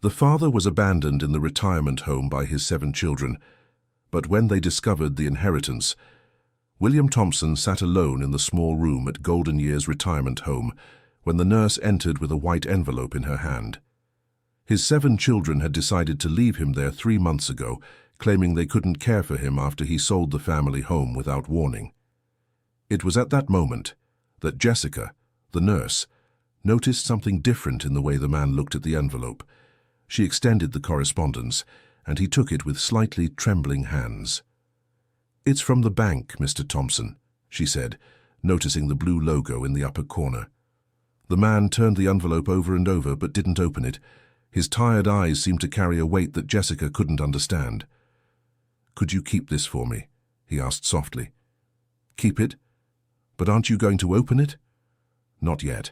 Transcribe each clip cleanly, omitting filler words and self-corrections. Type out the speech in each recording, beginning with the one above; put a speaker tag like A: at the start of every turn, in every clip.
A: The father was abandoned in the retirement home by his 7 children, but when they discovered the inheritance, William Thompson sat alone in the small room at Golden Years Retirement Home when the nurse entered with a white envelope in her hand. His 7 children had decided to leave him there 3 months ago, claiming they couldn't care for him after he sold the family home without warning. It was at that moment that Jessica, the nurse, noticed something different in the way the man looked at the envelope. She extended the correspondence, and he took it with slightly trembling hands. "It's from the bank, Mr. Thompson," she said, noticing the blue logo in the upper corner. The man turned the envelope over and over but didn't open it. His tired eyes seemed to carry a weight that Jessica couldn't understand. "Could you keep this for me?" he asked softly. "Keep it? But aren't you going to open it?" "Not yet."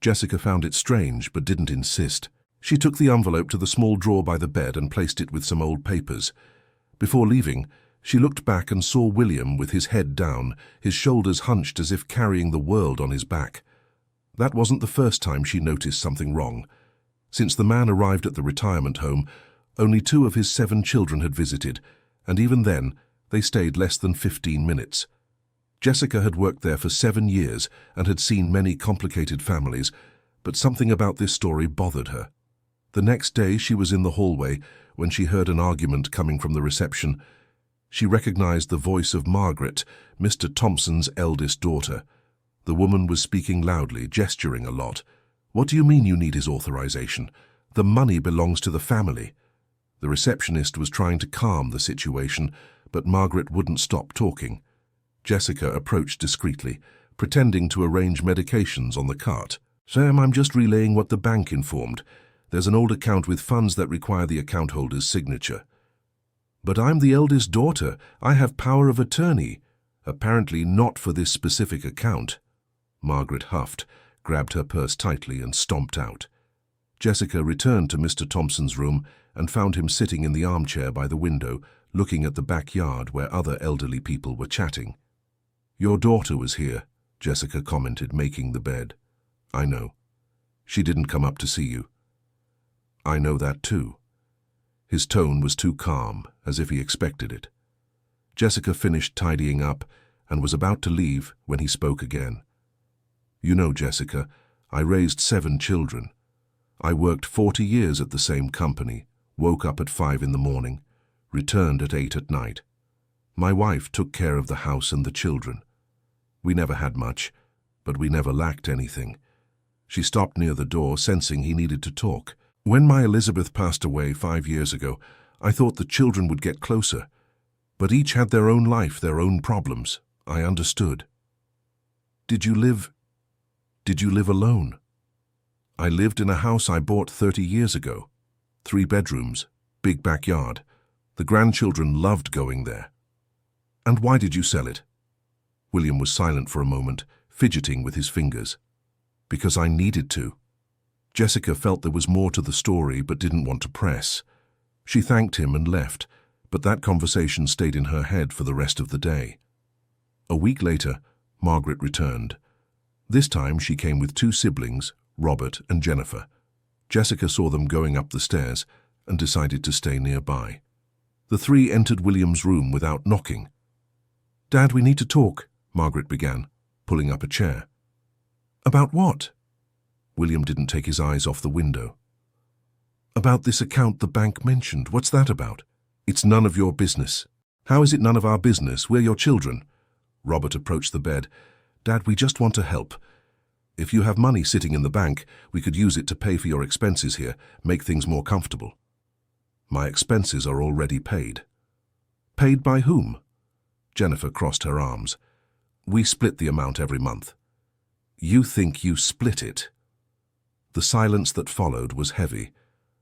A: Jessica found it strange but didn't insist. She took the envelope to the small drawer by the bed and placed it with some old papers. Before leaving, she looked back and saw William with his head down, his shoulders hunched as if carrying the world on his back. That wasn't the first time she noticed something wrong. Since the man arrived at the retirement home, only 2 of his 7 children had visited, and even then, they stayed less than 15 minutes. Jessica had worked there for 7 years and had seen many complicated families, but something about this story bothered her. The next day she was in the hallway when she heard an argument coming from the reception. She recognized the voice of Margaret, Mr. Thompson's eldest daughter. The woman was speaking loudly, gesturing a lot. "What do you mean you need his authorization? The money belongs to the family." The receptionist was trying to calm the situation, but Margaret wouldn't stop talking. Jessica approached discreetly, pretending to arrange medications on the cart. "Sam, I'm just relaying what the bank informed. There's an old account with funds that require the account holder's signature." "But I'm the eldest daughter. I have power of attorney." "Apparently not for this specific account." Margaret huffed, grabbed her purse tightly and stomped out. Jessica returned to Mr. Thompson's room and found him sitting in the armchair by the window, looking at the backyard where other elderly people were chatting. "Your daughter was here," Jessica commented, making the bed. "I know. She didn't come up to see you." "I know that too." His tone was too calm, as if he expected it. Jessica finished tidying up and was about to leave when he spoke again. "You know, Jessica, I raised 7 children. I worked 40 years at the same company, woke up at 5 in the morning, returned at 8 at night. My wife took care of the house and the children. We never had much, but we never lacked anything." She stopped near the door, sensing he needed to talk. "When my Elizabeth passed away 5 years ago, I thought the children would get closer. But each had their own life, their own problems. I understood." Did you live alone?" "I lived in a house I bought 30 years ago. 3 bedrooms, big backyard. The grandchildren loved going there." "And why did you sell it?" William was silent for a moment, fidgeting with his fingers. "Because I needed to." Jessica felt there was more to the story but didn't want to press. She thanked him and left, but that conversation stayed in her head for the rest of the day. A week later, Margaret returned. This time she came with 2 siblings, Robert and Jennifer. Jessica saw them going up the stairs and decided to stay nearby. The 3 entered William's room without knocking. "Dad, we need to talk," Margaret began, pulling up a chair. "About what?" William didn't take his eyes off the window. "About this account the bank mentioned. What's that about?" "It's none of your business." "How is it none of our business? We're your children." Robert approached the bed. "Dad, we just want to help. If you have money sitting in the bank, we could use it to pay for your expenses here, make things more comfortable." "My expenses are already paid." "Paid by whom?" Jennifer crossed her arms. "We split the amount every month." "You think you split it?" The silence that followed was heavy.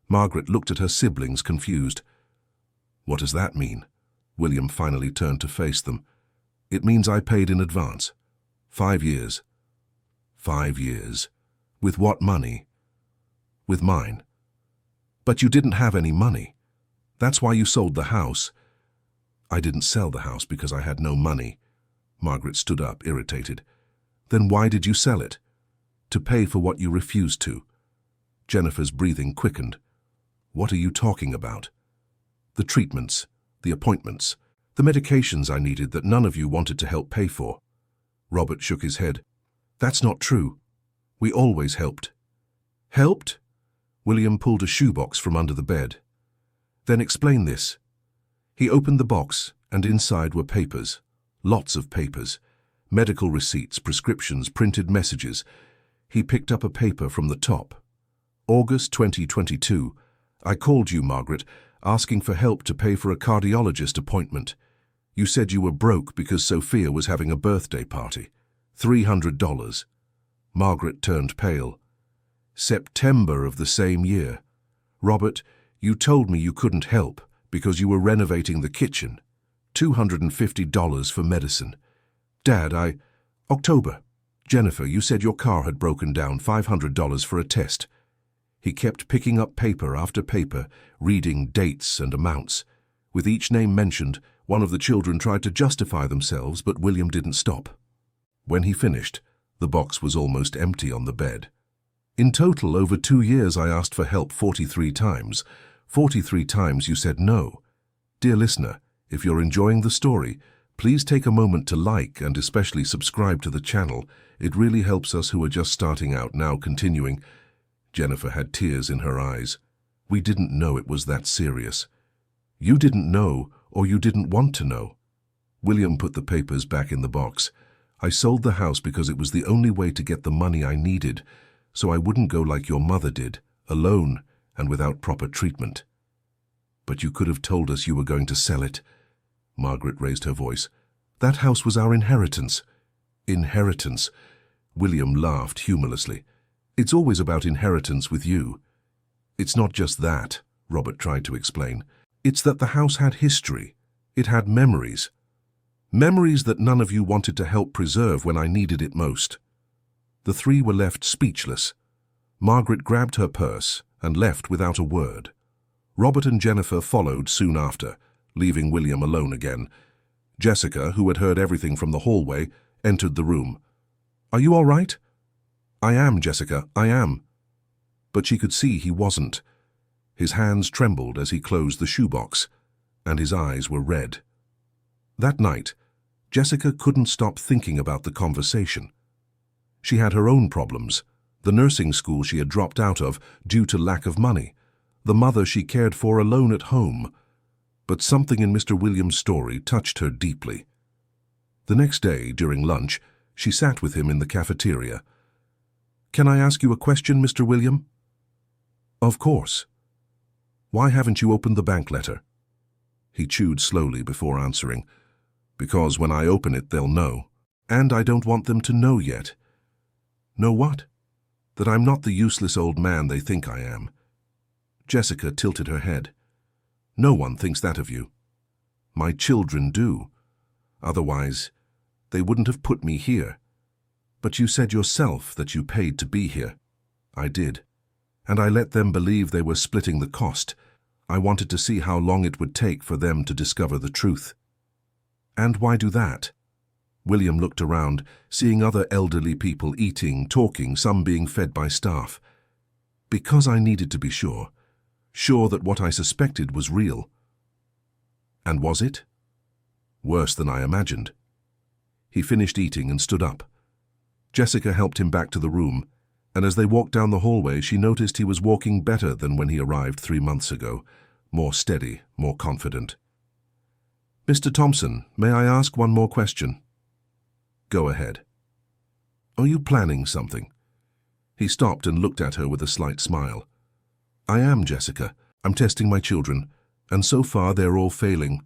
A: Margaret looked at her siblings, confused. "What does that mean?" William finally turned to face them. "It means I paid in advance. 5 years." 5 years. With what money? "With mine." "But you didn't have any money. That's why you sold the house." "I didn't sell the house because I had no money." Margaret stood up, irritated. "Then why did you sell it?" "To pay for what you refused to." Jennifer's breathing quickened. What are you talking about? The treatments, the appointments, the medications I needed that none of you wanted to help pay for. Robert shook his head. That's not true. We always helped. Helped? William pulled a shoebox from under the bed. Then explain this. He opened the box, and inside were papers. Lots of papers. Medical receipts, prescriptions, printed messages. He picked up a paper from the top. August 2022. I called you, Margaret, asking for help to pay for a cardiologist appointment. You said you were broke because Sophia was having a birthday party. $300. Margaret turned pale. September of the same year. Robert, you told me you couldn't help because you were renovating the kitchen. $250 for medicine. Dad, October. Jennifer, you said your car had broken down. $500 for a test. He kept picking up paper after paper, reading dates and amounts. With each name mentioned, one of the children tried to justify themselves, but William didn't stop. When he finished, the box was almost empty on the bed. In total, over 2 years, I asked for help 43 times. 43 times you said no. Dear listener, if you're enjoying the story, please take a moment to like and especially subscribe to the channel. It really helps us who are just starting out. Now continuing. Jennifer had tears in her eyes. We didn't know it was that serious. You didn't know, or you didn't want to know. William put the papers back in the box. I sold the house because it was the only way to get the money I needed, so I wouldn't go like your mother did, alone and without proper treatment. But you could have told us you were going to sell it. Margaret raised her voice. That house was our inheritance. Inheritance. William laughed humorlessly. It's always about inheritance with you. It's not just that, Robert tried to explain. It's that the house had history. It had memories. Memories that none of you wanted to help preserve when I needed it most. The three were left speechless. Margaret grabbed her purse and left without a word. Robert and Jennifer followed soon after, leaving William alone again. Jessica, who had heard everything from the hallway, entered the room. Are you all right? I am, Jessica, I am. But she could see he wasn't. His hands trembled as he closed the shoebox, and his eyes were red. That night, Jessica couldn't stop thinking about the conversation. She had her own problems, the nursing school she had dropped out of due to lack of money, the mother she cared for alone at home. But something in Mr. Williams' story touched her deeply. The next day, during lunch, she sat with him in the cafeteria. Can I ask you a question, Mr. William? Of course. Why haven't you opened the bank letter? He chewed slowly before answering. Because when I open it, they'll know. And I don't want them to know yet. Know what? That I'm not the useless old man they think I am. Jessica tilted her head. No one thinks that of you. My children do. Otherwise, they wouldn't have put me here. But you said yourself that you paid to be here. I did. And I let them believe they were splitting the cost. I wanted to see how long it would take for them to discover the truth. And why do that? William looked around, seeing other elderly people eating, talking, some being fed by staff. Because I needed to be sure. Sure that what I suspected was real. And was it? Worse than I imagined. He finished eating and stood up. Jessica helped him back to the room, and as they walked down the hallway, she noticed he was walking better than when he arrived 3 months ago, more steady, more confident. Mr. Thompson, may I ask one more question? Go ahead. Are you planning something? He stopped and looked at her with a slight smile. I am, Jessica. I'm testing my children, and so far they're all failing.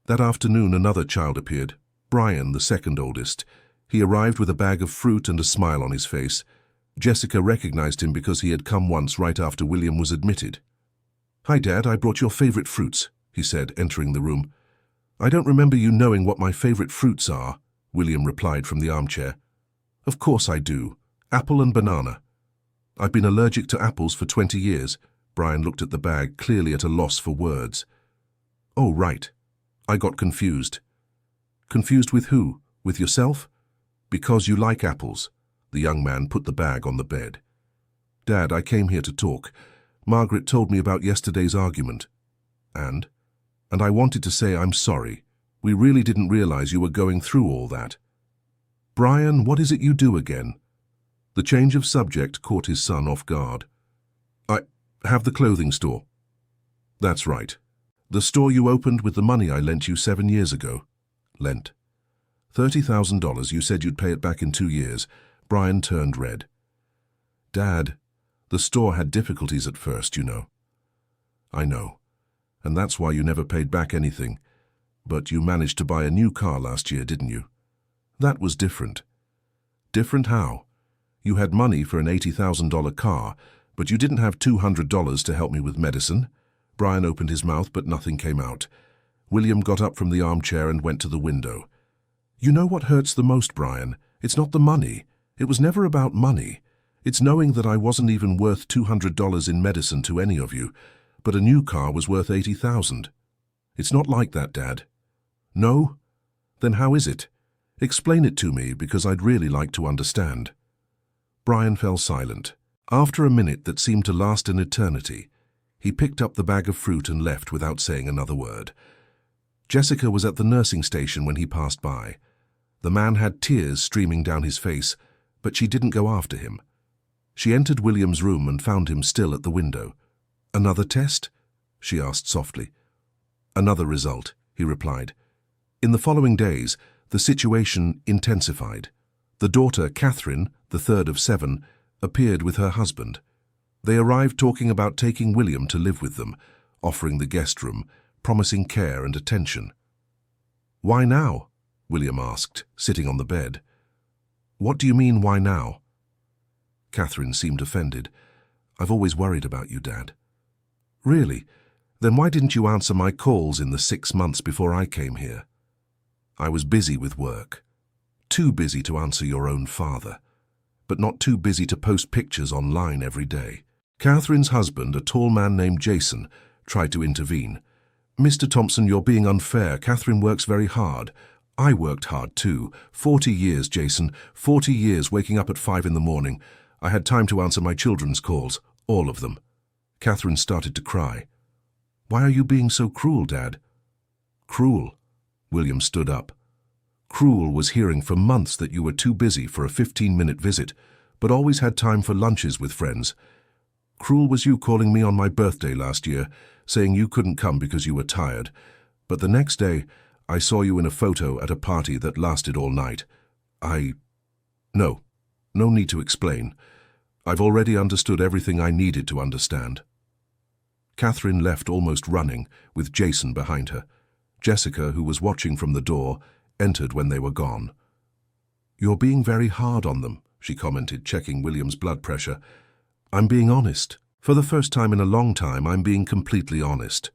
A: That afternoon another child appeared, Brian, the second oldest. He arrived with a bag of fruit and a smile on his face. Jessica recognized him because he had come once right after William was admitted. Hi, Dad, I brought your favorite fruits, he said, entering the room. I don't remember you knowing what my favorite fruits are, William replied from the armchair. Of course I do. Apple and banana. I've been allergic to apples for 20 years. Brian looked at the bag, clearly at a loss for words. Oh, right. I got confused. Confused with who? With yourself? Because you like apples. The young man put the bag on the bed. Dad, I came here to talk. Margaret told me about yesterday's argument. And I wanted to say I'm sorry. We really didn't realize you were going through all that. Brian, what is it you do again? The change of subject caught his son off guard. I have the clothing store. That's right. The store you opened with the money I lent you 7 years ago. Lent. $30,000, you said you'd pay it back in 2 years. Brian turned red. Dad, the store had difficulties at first, you know. I know. And that's why you never paid back anything. But you managed to buy a new car last year, didn't you? That was different. Different how? You had money for an $80,000 car, but you didn't have $200 to help me with medicine. Brian opened his mouth, but nothing came out. William got up from the armchair and went to the window. You know what hurts the most, Brian? It's not the money. It was never about money. It's knowing that I wasn't even worth $200 in medicine to any of you, but a new car was worth $80,000. It's not like that, Dad. No? Then how is it? Explain it to me, because I'd really like to understand. Brian fell silent. After a minute that seemed to last an eternity, he picked up the bag of fruit and left without saying another word. Jessica was at the nursing station when he passed by. The man had tears streaming down his face, but she didn't go after him. She entered William's room and found him still at the window. Another test? She asked softly. Another result, he replied. In the following days, the situation intensified. The daughter, Catherine, the third of 7, appeared with her husband. They arrived talking about taking William to live with them, offering the guest room, promising care and attention. Why now? William asked, sitting on the bed. What do you mean, why now? Catherine seemed offended. I've always worried about you, Dad. Really? Then why didn't you answer my calls in the 6 months before I came here? I was busy with work. Too busy to answer your own father, but not too busy to post pictures online every day. Catherine's husband, a tall man named Jason, tried to intervene. Mr. Thompson, you're being unfair. Catherine works very hard. I worked hard too. 40 years, Jason. 40 years waking up at 5 in the morning. I had time to answer my children's calls, all of them. Catherine started to cry. Why are you being so cruel, Dad? Cruel? William stood up. Cruel was hearing for months that you were too busy for a 15-minute visit, but always had time for lunches with friends. Cruel was you calling me on my birthday last year, saying you couldn't come because you were tired. But the next day, I saw you in a photo at a party that lasted all night. No need to explain. I've already understood everything I needed to understand. Catherine left almost running, with Jason behind her. Jessica, who was watching from the door, entered when they were gone. You're being very hard on them, she commented, checking William's blood pressure. I'm being honest. For the first time in a long time, I'm being completely honest.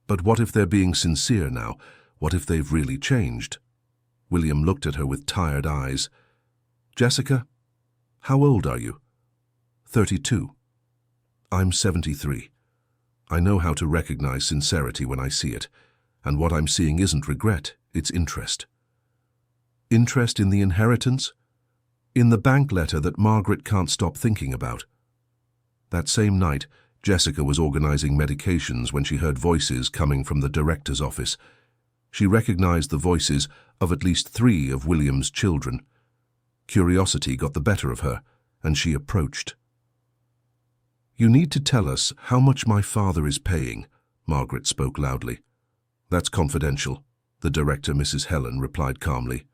A: But what if they're being sincere now? What if they've really changed? William looked at her with tired eyes. Jessica, how old are you? 32. I'm 73. I know how to recognize sincerity when I see it, and what I'm seeing isn't regret, it's interest. Interest in the inheritance? In the bank letter that Margaret can't stop thinking about. That same night, Jessica was organizing medications when she heard voices coming from the director's office. She recognized the voices of at least 3 of William's children. Curiosity got the better of her, and she approached. You need to tell us how much my father is paying, Margaret spoke loudly. That's confidential, the director, Mrs. Helen, replied calmly.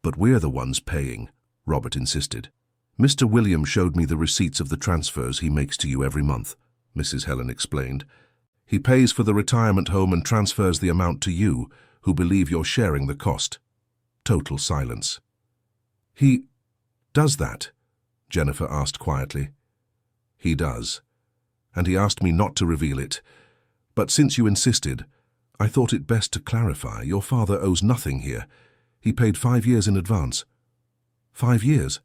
A: But we're the ones paying, Robert insisted. Mr. William showed me the receipts of the transfers he makes to you every month, Mrs. Helen explained. He pays for the retirement home and transfers the amount to you, who believe you're sharing the cost. Total silence. He does that? Jennifer asked quietly. He does. And he asked me not to reveal it. But since you insisted, I thought it best to clarify. Your father owes nothing here. He paid 5 years in advance. 5 years?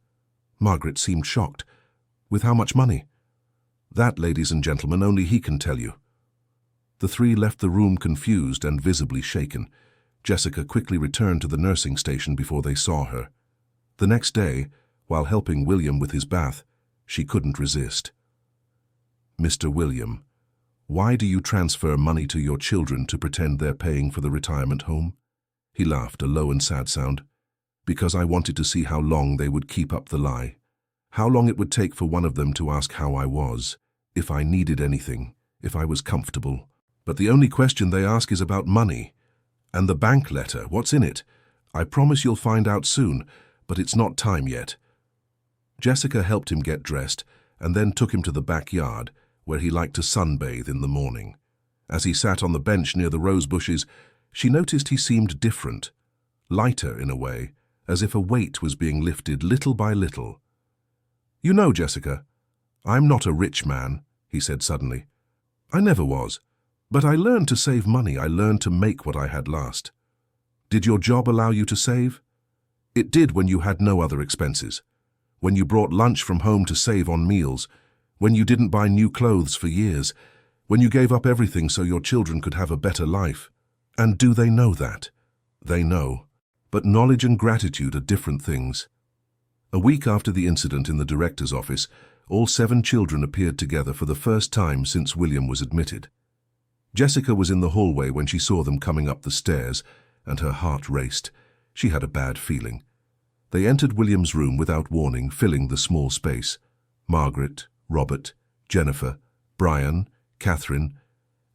A: Margaret seemed shocked. With how much money? That, ladies and gentlemen, only he can tell you. The 3 left the room confused and visibly shaken. Jessica quickly returned to the nursing station before they saw her. The next day, while helping William with his bath, she couldn't resist. Mr. William, why do you transfer money to your children to pretend they're paying for the retirement home? He laughed, a low and sad sound. Because I wanted to see how long they would keep up the lie. How long it would take for one of them to ask how I was, if I needed anything, if I was comfortable. But the only question they ask is about money. And the bank letter, what's in it? I promise you'll find out soon, but it's not time yet. Jessica helped him get dressed and then took him to the backyard, where he liked to sunbathe in the morning. As he sat on the bench near the rose bushes, she noticed he seemed different, lighter in a way, as if a weight was being lifted little by little. You know, Jessica, I'm not a rich man, he said suddenly. I never was. But I learned to save money. I learned to make what I had last. Did your job allow you to save? It did when you had no other expenses. When you brought lunch from home to save on meals. When you didn't buy new clothes for years. When you gave up everything so your children could have a better life. And do they know that? They know. But knowledge and gratitude are different things. A week after the incident in the director's office, all 7 children appeared together for the first time since William was admitted. Jessica was in the hallway when she saw them coming up the stairs, and her heart raced. She had a bad feeling. They entered William's room without warning, filling the small space. Margaret, Robert, Jennifer, Brian, Catherine,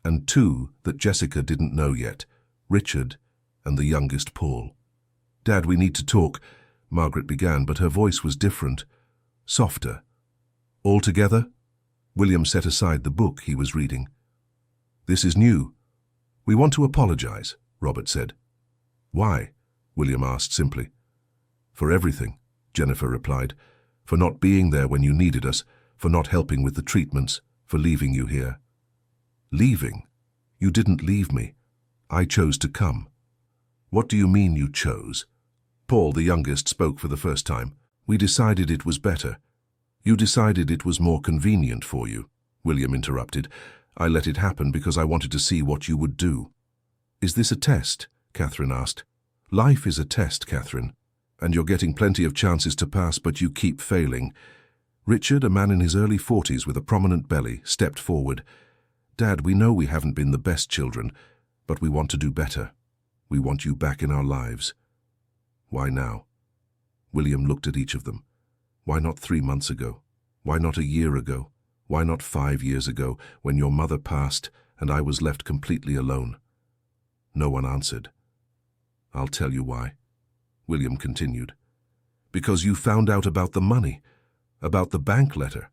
A: and 2 that Jessica didn't know yet, Richard and the youngest Paul. Dad, we need to talk, Margaret began, but her voice was different, softer. All together? William set aside the book he was reading. This is new. We want to apologize, Robert said. Why? William asked simply. For everything, Jennifer replied. For not being there when you needed us, for not helping with the treatments, for leaving you here. Leaving? You didn't leave me. I chose to come. What do you mean you chose? Paul, the youngest, spoke for the first time. We decided it was better. You decided it was more convenient for you, William interrupted. I let it happen because I wanted to see what you would do. Is this a test? Catherine asked. Life is a test, Catherine, and you're getting plenty of chances to pass, but you keep failing. Richard, a man in his early 40s with a prominent belly, stepped forward. Dad, we know we haven't been the best children, but we want to do better. We want you back in our lives. Why now? William looked at each of them. Why not 3 months ago? Why not a year ago? Why not 5 years ago, when your mother passed and I was left completely alone? No one answered. I'll tell you why, William continued. Because you found out about the money, about the bank letter,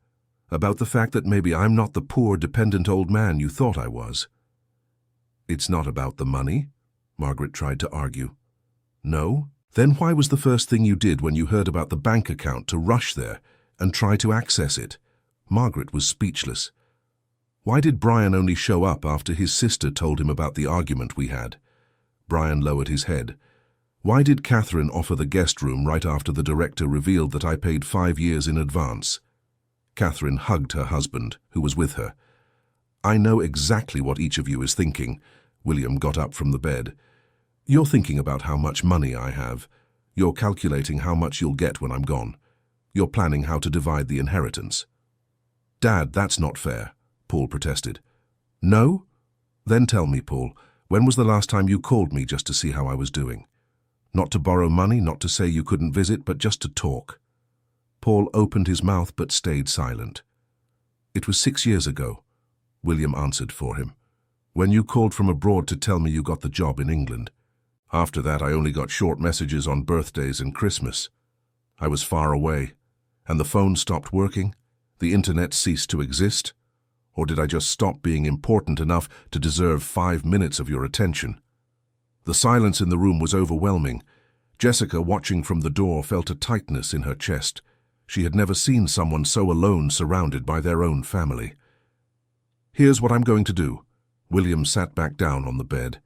A: about the fact that maybe I'm not the poor, dependent old man you thought I was. It's not about the money, Margaret tried to argue. No? Then why was the first thing you did when you heard about the bank account to rush there and try to access it? Margaret was speechless. Why did Brian only show up after his sister told him about the argument we had? Brian lowered his head. Why did Catherine offer the guest room right after the director revealed that I paid 5 years in advance? Catherine hugged her husband, who was with her. I know exactly what each of you is thinking. William got up from the bed. You're thinking about how much money I have. You're calculating how much you'll get when I'm gone. You're planning how to divide the inheritance. Dad, that's not fair, Paul protested. No? Then tell me, Paul, when was the last time you called me just to see how I was doing? Not to borrow money, not to say you couldn't visit, but just to talk. Paul opened his mouth but stayed silent. It was 6 years ago, William answered for him, when you called from abroad to tell me you got the job in England. After that, I only got short messages on birthdays and Christmas. I was far away, and the phone stopped working. The internet ceased to exist? Or did I just stop being important enough to deserve 5 minutes of your attention? The silence in the room was overwhelming. Jessica, watching from the door, felt a tightness in her chest. She had never seen someone so alone, surrounded by their own family. Here's what I'm going to do. William sat back down on the bed.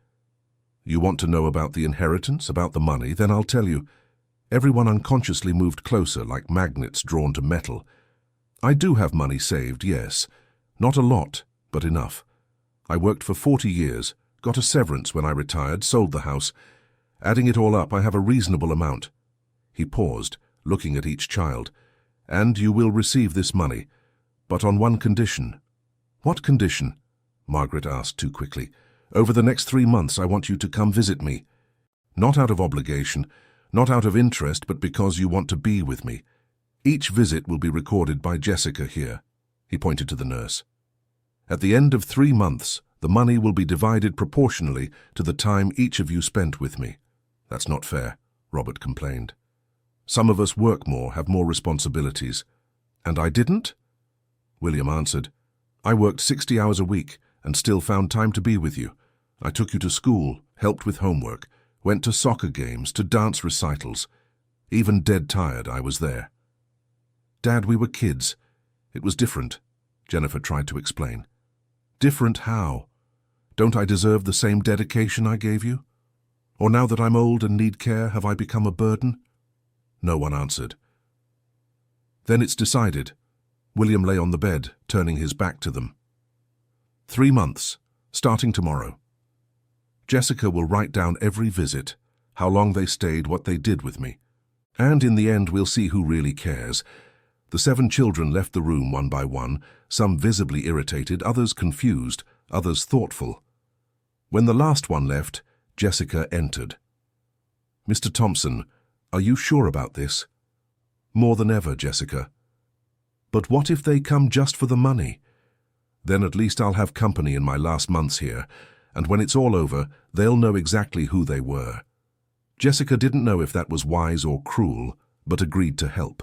A: You want to know about the inheritance, about the money? Then I'll tell you. Everyone unconsciously moved closer, like magnets drawn to metal. I do have money saved, yes. Not a lot, but enough. I worked for 40 years, got a severance when I retired, sold the house. Adding it all up, I have a reasonable amount. He paused, looking at each child. And you will receive this money, but on one condition. What condition? Margaret asked too quickly. Over the next 3 months I want you to come visit me. Not out of obligation, not out of interest, but because you want to be with me. Each visit will be recorded by Jessica here. He pointed to the nurse. At the end of 3 months, the money will be divided proportionally to the time each of you spent with me. That's not fair, Robert complained. Some of us work more, have more responsibilities. And I didn't? William answered. I worked 60 hours a week and still found time to be with you. I took you to school, helped with homework, went to soccer games, to dance recitals. Even dead tired, I was there. Dad, we were kids. It was different, Jennifer tried to explain. Different how? Don't I deserve the same dedication I gave you? Or now that I'm old and need care, have I become a burden? No one answered. Then it's decided. William lay on the bed, turning his back to them. 3 months, starting tomorrow. Jessica will write down every visit, how long they stayed, what they did with me. And in the end, we'll see who really cares. The 7 children left the room one by one, some visibly irritated, others confused, others thoughtful. When the last one left, Jessica entered. Mr. Thompson, are you sure about this? More than ever, Jessica. But what if they come just for the money? Then at least I'll have company in my last months here, and when it's all over, they'll know exactly who they were. Jessica didn't know if that was wise or cruel, but agreed to help.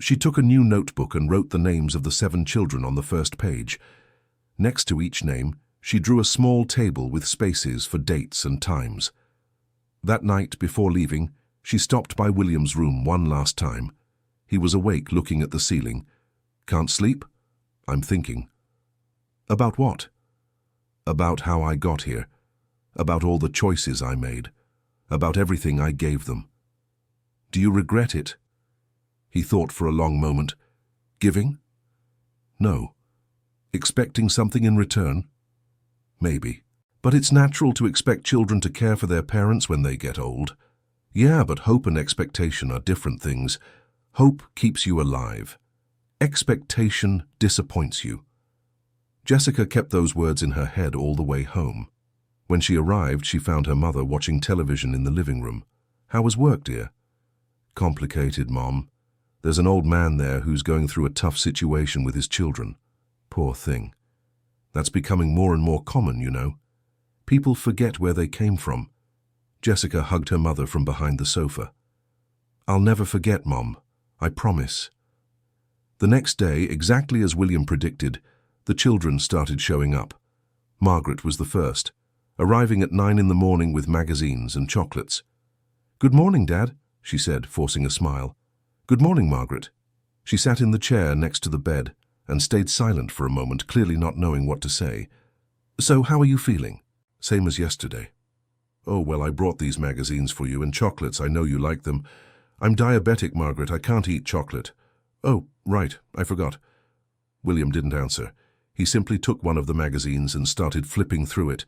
A: She took a new notebook and wrote the names of the 7 children on the first page. Next to each name, she drew a small table with spaces for dates and times. That night, before leaving, she stopped by William's room one last time. He was awake, looking at the ceiling. Can't sleep? I'm thinking. About what? About how I got here. About all the choices I made. About everything I gave them. Do you regret it? He thought for a long moment. Giving? No. Expecting something in return? Maybe. But it's natural to expect children to care for their parents when they get old. Yeah, but hope and expectation are different things. Hope keeps you alive. Expectation disappoints you. Jessica kept those words in her head all the way home. When she arrived, she found her mother watching television in the living room. How was work, dear? Complicated, Mom. There's an old man there who's going through a tough situation with his children. Poor thing. That's becoming more and more common, you know. People forget where they came from. Jessica hugged her mother from behind the sofa. I'll never forget, Mom. I promise. The next day, exactly as William predicted, the children started showing up. Margaret was the first, arriving at 9 in the morning with magazines and chocolates. Good morning, Dad, she said, forcing a smile. Good morning, Margaret. She sat in the chair next to the bed and stayed silent for a moment, clearly not knowing what to say. So, how are you feeling? Same as yesterday. Oh, well, I brought these magazines for you and chocolates. I know you like them. I'm diabetic, Margaret. I can't eat chocolate. Oh, right. I forgot. William didn't answer. He simply took one of the magazines and started flipping through it.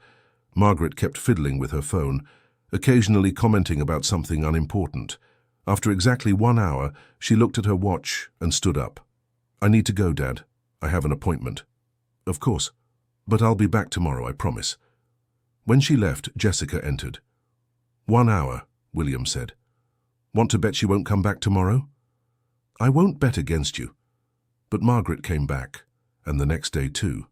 A: Margaret kept fiddling with her phone, occasionally commenting about something unimportant. After exactly 1 hour, she looked at her watch and stood up. I need to go, Dad. I have an appointment. Of course. But I'll be back tomorrow, I promise. When she left, Jessica entered. 1 hour, William said. Want to bet she won't come back tomorrow? I won't bet against you. But Margaret came back, and the next day too.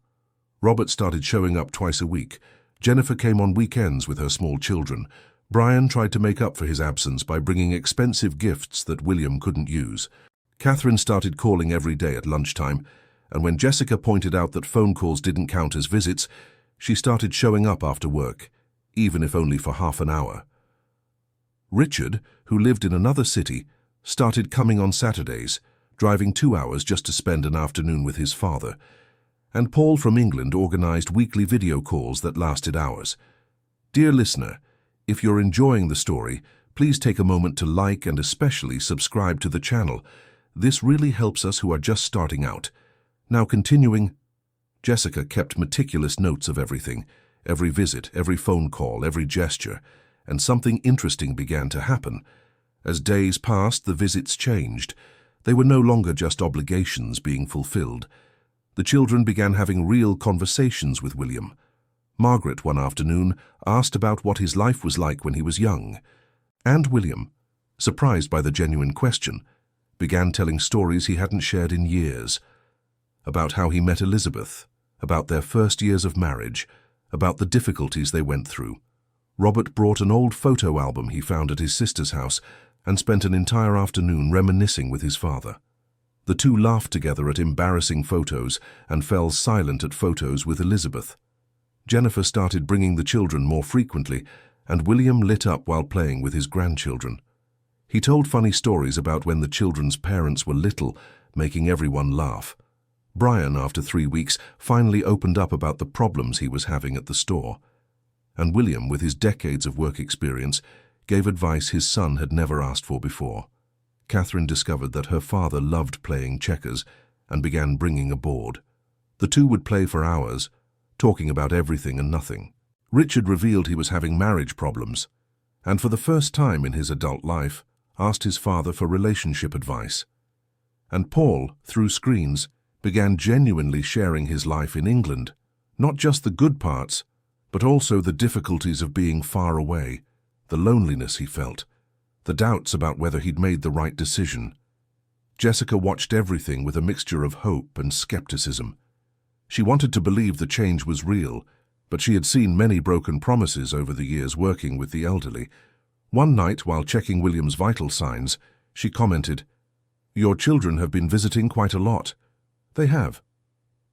A: Robert started showing up twice a week. Jennifer came on weekends with her small children. Brian tried to make up for his absence by bringing expensive gifts that William couldn't use. Catherine started calling every day at lunchtime, and when Jessica pointed out that phone calls didn't count as visits, she started showing up after work, even if only for half an hour. Richard, who lived in another city, started coming on Saturdays, driving 2 hours just to spend an afternoon with his father. And Paul from England organized weekly video calls that lasted hours. Dear listener, if you're enjoying the story, please take a moment to like and especially subscribe to the channel. This really helps us who are just starting out. Now continuing, Jessica kept meticulous notes of everything, every visit, every phone call, every gesture, and something interesting began to happen. As days passed, the visits changed. They were no longer just obligations being fulfilled. The children began having real conversations with William. Margaret, one afternoon, asked about what his life was like when he was young. And William, surprised by the genuine question, began telling stories he hadn't shared in years. About how he met Elizabeth, about their first years of marriage, about the difficulties they went through. Robert brought an old photo album he found at his sister's house and spent an entire afternoon reminiscing with his father. The two laughed together at embarrassing photos and fell silent at photos with Elizabeth. Jennifer started bringing the children more frequently, and William lit up while playing with his grandchildren. He told funny stories about when the children's parents were little, making everyone laugh. Brian, after 3 weeks, finally opened up about the problems he was having at the store. And William, with his decades of work experience, gave advice his son had never asked for before. Catherine discovered that her father loved playing checkers and began bringing a board. The two would play for hours, talking about everything and nothing. Richard revealed he was having marriage problems, and for the first time in his adult life, asked his father for relationship advice. And Paul, through screens, began genuinely sharing his life in England, not just the good parts, but also the difficulties of being far away, the loneliness he felt, the doubts about whether he'd made the right decision. Jessica watched everything with a mixture of hope and skepticism. She wanted to believe the change was real, but she had seen many broken promises over the years working with the elderly. One night, while checking William's vital signs, she commented, "Your children have been visiting quite a lot." "They have.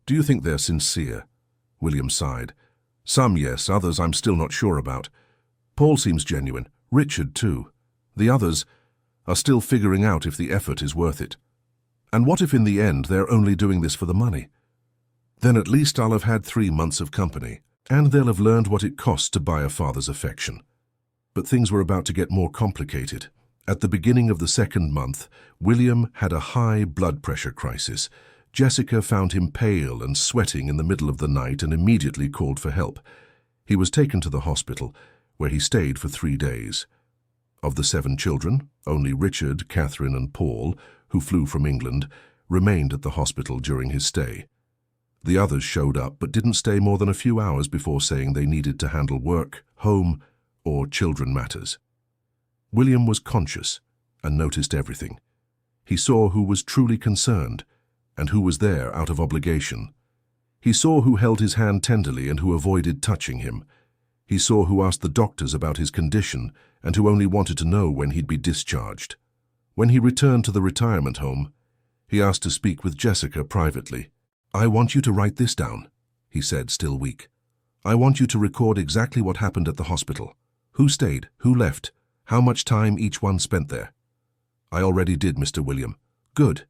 A: Do you think they're sincere?" William sighed. "Some yes, others I'm still not sure about. Paul seems genuine, Richard too. The others are still figuring out if the effort is worth it. And what if in the end they're only doing this for the money? Then at least I'll have had 3 months of company, and they'll have learned what it costs to buy a father's affection." But things were about to get more complicated. At the beginning of the 2nd month, William had a high blood pressure crisis. Jessica found him pale and sweating in the middle of the night and immediately called for help. He was taken to the hospital, where he stayed for 3 days. Of the 7 children, only Richard, Catherine and Paul, who flew from England, remained at the hospital during his stay. The others showed up but didn't stay more than a few hours before saying they needed to handle work, home, or children matters. William was conscious and noticed everything. He saw who was truly concerned and who was there out of obligation. He saw who held his hand tenderly and who avoided touching him. He saw who asked the doctors about his condition and who only wanted to know when he'd be discharged. When he returned to the retirement home, he asked to speak with Jessica privately. "I want you to write this down," he said, still weak. "I want you to record exactly what happened at the hospital. Who stayed, who left, how much time each one spent there." "I already did, Mr. William." "Good,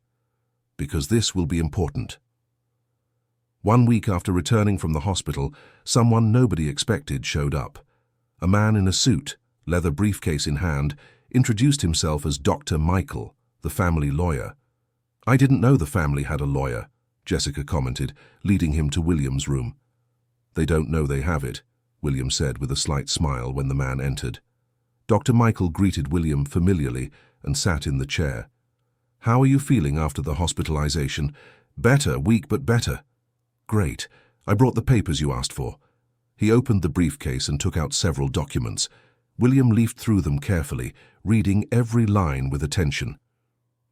A: because this will be important." 1 week after returning from the hospital, someone nobody expected showed up. A man in a suit, leather briefcase in hand, introduced himself as Dr. Michael, the family lawyer. "I didn't know the family had a lawyer," Jessica commented, leading him to William's room. "They don't know they have it," William said with a slight smile when the man entered. Dr. Michael greeted William familiarly and sat in the chair. "How are you feeling after the hospitalization?" "Better, weak but better." "Great. I brought the papers you asked for." He opened the briefcase and took out several documents. William leafed through them carefully, reading every line with attention.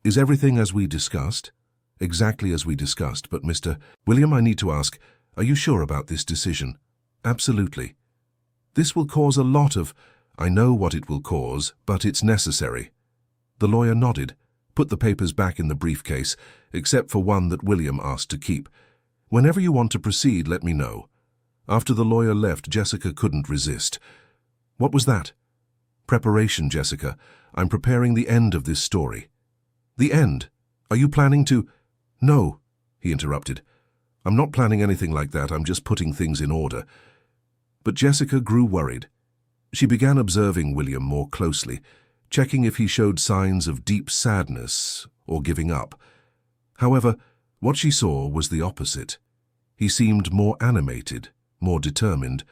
A: "Is everything as we discussed?" "Exactly as we discussed, but Mr. William, I need to ask, are you sure about this decision?" "Absolutely." "This will cause a lot of—" "I know what it will cause, but it's necessary." The lawyer nodded, put the papers back in the briefcase, except for one that William asked to keep. "Whenever you want to proceed, let me know." After the lawyer left, Jessica couldn't resist. "What was that?" "Preparation, Jessica. I'm preparing the end of this story." "The end? Are you planning to—" "No," he interrupted. "I'm not planning anything like that. I'm just putting things in order." But Jessica grew worried. She began observing William more closely, checking if he showed signs of deep sadness or giving up. However, what she saw was the opposite. He seemed more animated, more determined.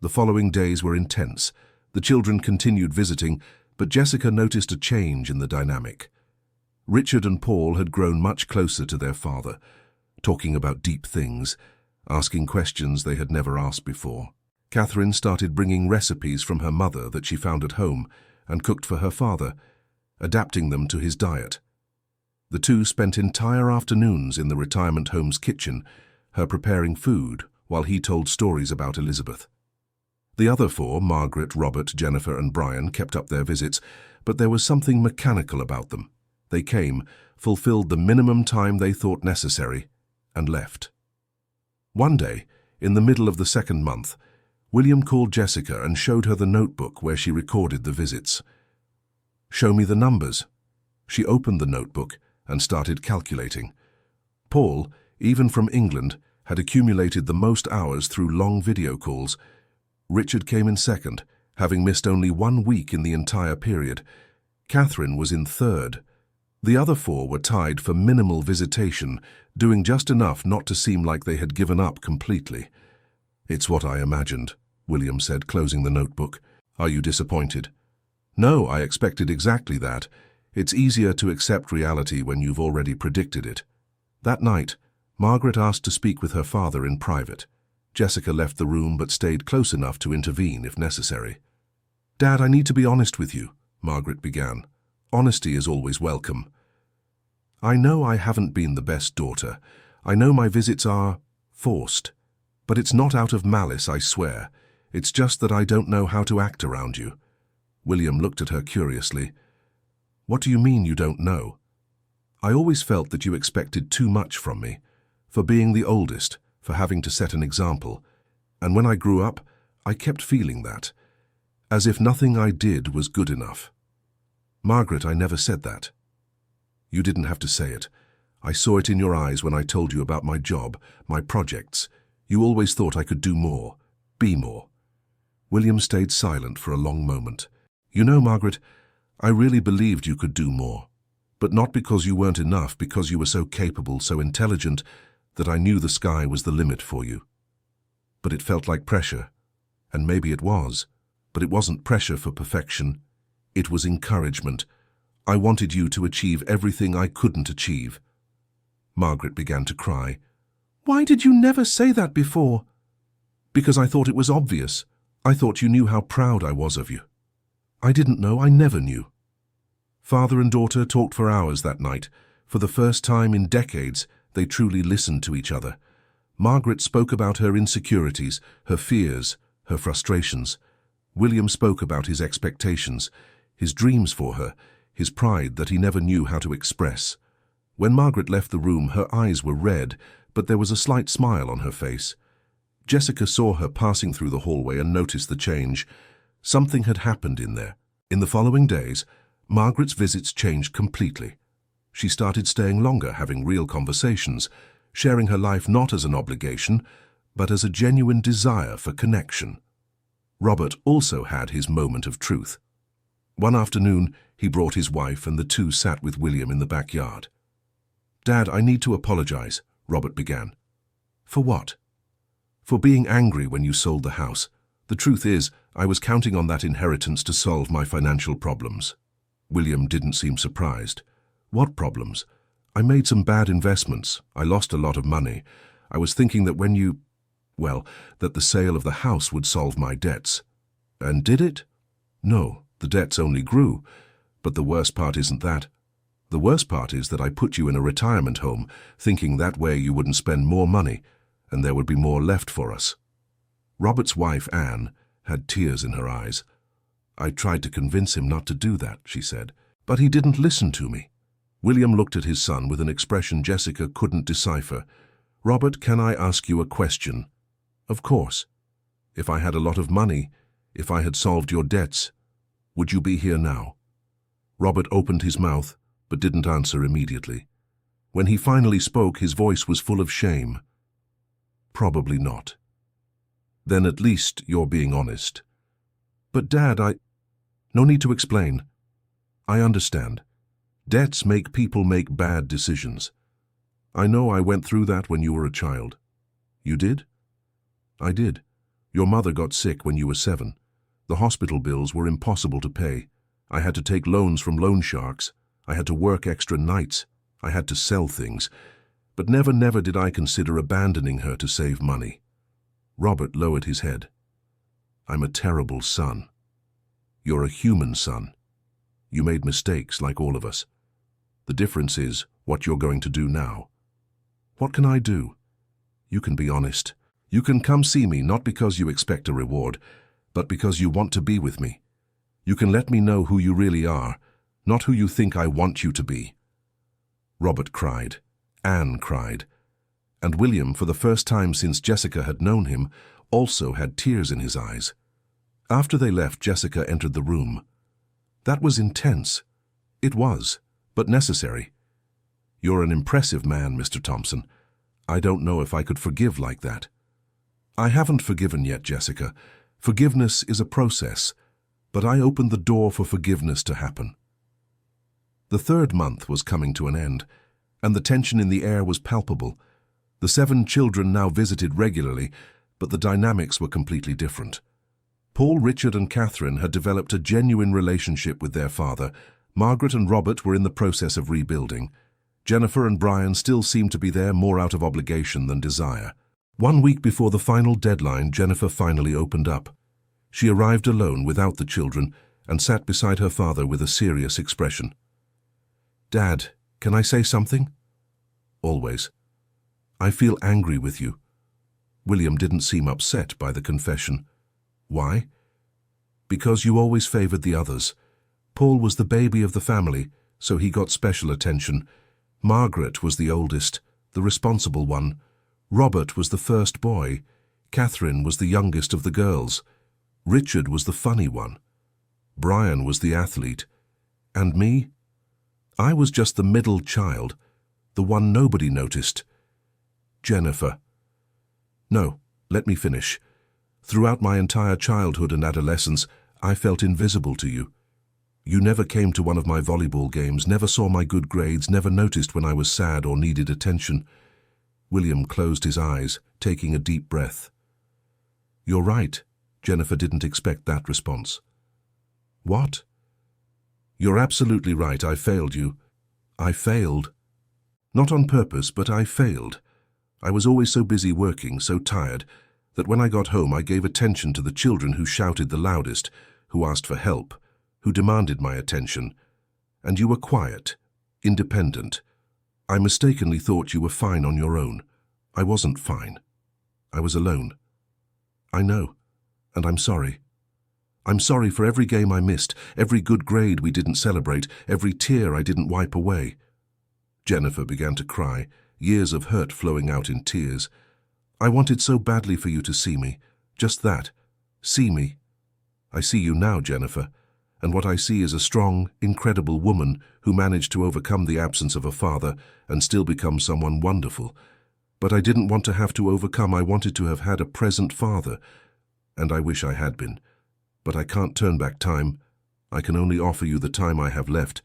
A: The following days were intense. The children continued visiting, but Jessica noticed a change in the dynamic. Richard and Paul had grown much closer to their father. talking about deep things, asking questions they had never asked before. Catherine started bringing recipes from her mother that she found at home and cooked for her father, adapting them to his diet. The two spent entire afternoons in the retirement home's kitchen, her preparing food while he told stories about Elizabeth. The other four, Margaret, Robert, Jennifer and Brian, kept up their visits, but there was something mechanical about them. They came, fulfilled the minimum time they thought necessary, and left. One day, in the middle of the second month, William called Jessica and showed her the notebook where she recorded the visits. "Show me the numbers." She opened the notebook and started calculating. Paul, even from England, had accumulated the most hours through long video calls. Richard came in second, having missed only 1 week in the entire period. Catherine was in third. The other four were tied for minimal visitation, doing just enough not to seem like they had given up completely. "It's what I imagined," William said, closing the notebook. "Are you disappointed?" "No, I expected exactly that. It's easier to accept reality when you've already predicted it." That night, Margaret asked to speak with her father in private. Jessica left the room but stayed close enough to intervene if necessary. "Dad, I need to be honest with you," Margaret began. "Honesty is always welcome. I know I haven't been the best daughter. I know my visits are forced. But it's not out of malice, I swear. It's just that I don't know how to act around you." William looked at her curiously. "What do you mean you don't know?" "I always felt that you expected too much from me, for being the oldest, for having to set an example. And when I grew up, I kept feeling that, as if nothing I did was good enough." "Margaret, I never said that." "You didn't have to say it. I saw it in your eyes when I told you about my job, my projects. You always thought I could do more, be more." William stayed silent for a long moment. "You know, Margaret, I really believed you could do more. But not because you weren't enough, because you were so capable, so intelligent, that I knew the sky was the limit for you. But it felt like pressure, and maybe it was, but it wasn't pressure for perfection. It was encouragement. I wanted you to achieve everything I couldn't achieve." Margaret began to cry. "Why did you never say that before?" "Because I thought it was obvious. I thought you knew how proud I was of you." "I didn't know. I never knew." Father and daughter talked for hours that night. For the first time in decades, they truly listened to each other. Margaret spoke about her insecurities, her fears, her frustrations. William spoke about his expectations, his dreams for her, his pride that he never knew how to express. When Margaret left the room, her eyes were red, but there was a slight smile on her face. Jessica saw her passing through the hallway and noticed the change. Something had happened in there. In the following days, Margaret's visits changed completely. She started staying longer, having real conversations, sharing her life not as an obligation, but as a genuine desire for connection. Robert also had his moment of truth. One afternoon, he brought his wife and the two sat with William in the backyard. "Dad, I need to apologize," Robert began. "For what?" "For being angry when you sold the house. The truth is, I was counting on that inheritance to solve my financial problems." William didn't seem surprised. "What problems?" "I made some bad investments. I lost a lot of money. I was thinking that that the sale of the house would solve my debts." "And did it?" "No, the debts only grew. But the worst part isn't that. The worst part is that I put you in a retirement home, thinking that way you wouldn't spend more money, and there would be more left for us." Robert's wife, Anne, had tears in her eyes. "I tried to convince him not to do that," she said, "but he didn't listen to me." William looked at his son with an expression Jessica couldn't decipher. "Robert, can I ask you a question?" "Of course." "If I had a lot of money, if I had solved your debts, would you be here now?" Robert opened his mouth, but didn't answer immediately. When he finally spoke, his voice was full of shame. "Probably not." "Then at least you're being honest." "But Dad, No need to explain. I understand. Debts make people make bad decisions. I know I went through that when you were a child." "You did?" "I did. Your mother got sick when you were 7. The hospital bills were impossible to pay. I had to take loans from loan sharks. I had to work extra nights. I had to sell things. But never did I consider abandoning her to save money. Robert lowered his head. I'm a terrible son. You're a human son. You made mistakes like all of us. The difference is what you're going to do now. What can I do? You can be honest. You can come see me not because you expect a reward, but because you want to be with me. You can let me know who you really are, not who you think I want you to be. Robert cried. Anne cried. And William, for the first time since Jessica had known him, also had tears in his eyes. After they left, Jessica entered the room. That was intense. It was, but necessary. You're an impressive man, Mr. Thompson. I don't know if I could forgive like that. I haven't forgiven yet, Jessica. Forgiveness is a process, but I opened the door for forgiveness to happen. The 3rd month was coming to an end, and the tension in the air was palpable. The 7 children now visited regularly, but the dynamics were completely different. Paul, Richard, and Catherine had developed a genuine relationship with their father. Margaret and Robert were in the process of rebuilding. Jennifer and Brian still seemed to be there more out of obligation than desire. 1 week before the final deadline, Jennifer finally opened up. She arrived alone without the children and sat beside her father with a serious expression. Dad, can I say something? Always. I feel angry with you. William didn't seem upset by the confession. Why? Because you always favored the others. Paul was the baby of the family, so he got special attention. Margaret was the oldest, the responsible one. Robert was the first boy. Catherine was the youngest of the girls. Richard was the funny one. Brian was the athlete. And me? I was just the middle child, the one nobody noticed. Jennifer. No, let me finish. Throughout my entire childhood and adolescence, I felt invisible to you. You never came to one of my volleyball games, never saw my good grades, never noticed when I was sad or needed attention. William closed his eyes, taking a deep breath. You're right. Jennifer didn't expect that response. What? You're absolutely right. I failed you. I failed. Not on purpose, but I failed. I was always so busy working, so tired, that when I got home I gave attention to the children who shouted the loudest, who asked for help, who demanded my attention. And you were quiet, independent. I mistakenly thought you were fine on your own. I wasn't fine. I was alone. I know, and I'm sorry. I'm sorry for every game I missed, every good grade we didn't celebrate, every tear I didn't wipe away. Jennifer began to cry, years of hurt flowing out in tears. I wanted so badly for you to see me. Just that. See me. I see you now, Jennifer, and what I see is a strong, incredible woman who managed to overcome the absence of a father and still become someone wonderful. But I didn't want to have to overcome. I wanted to have had a present father, and I wish I had been. But I can't turn back time. I can only offer you the time I have left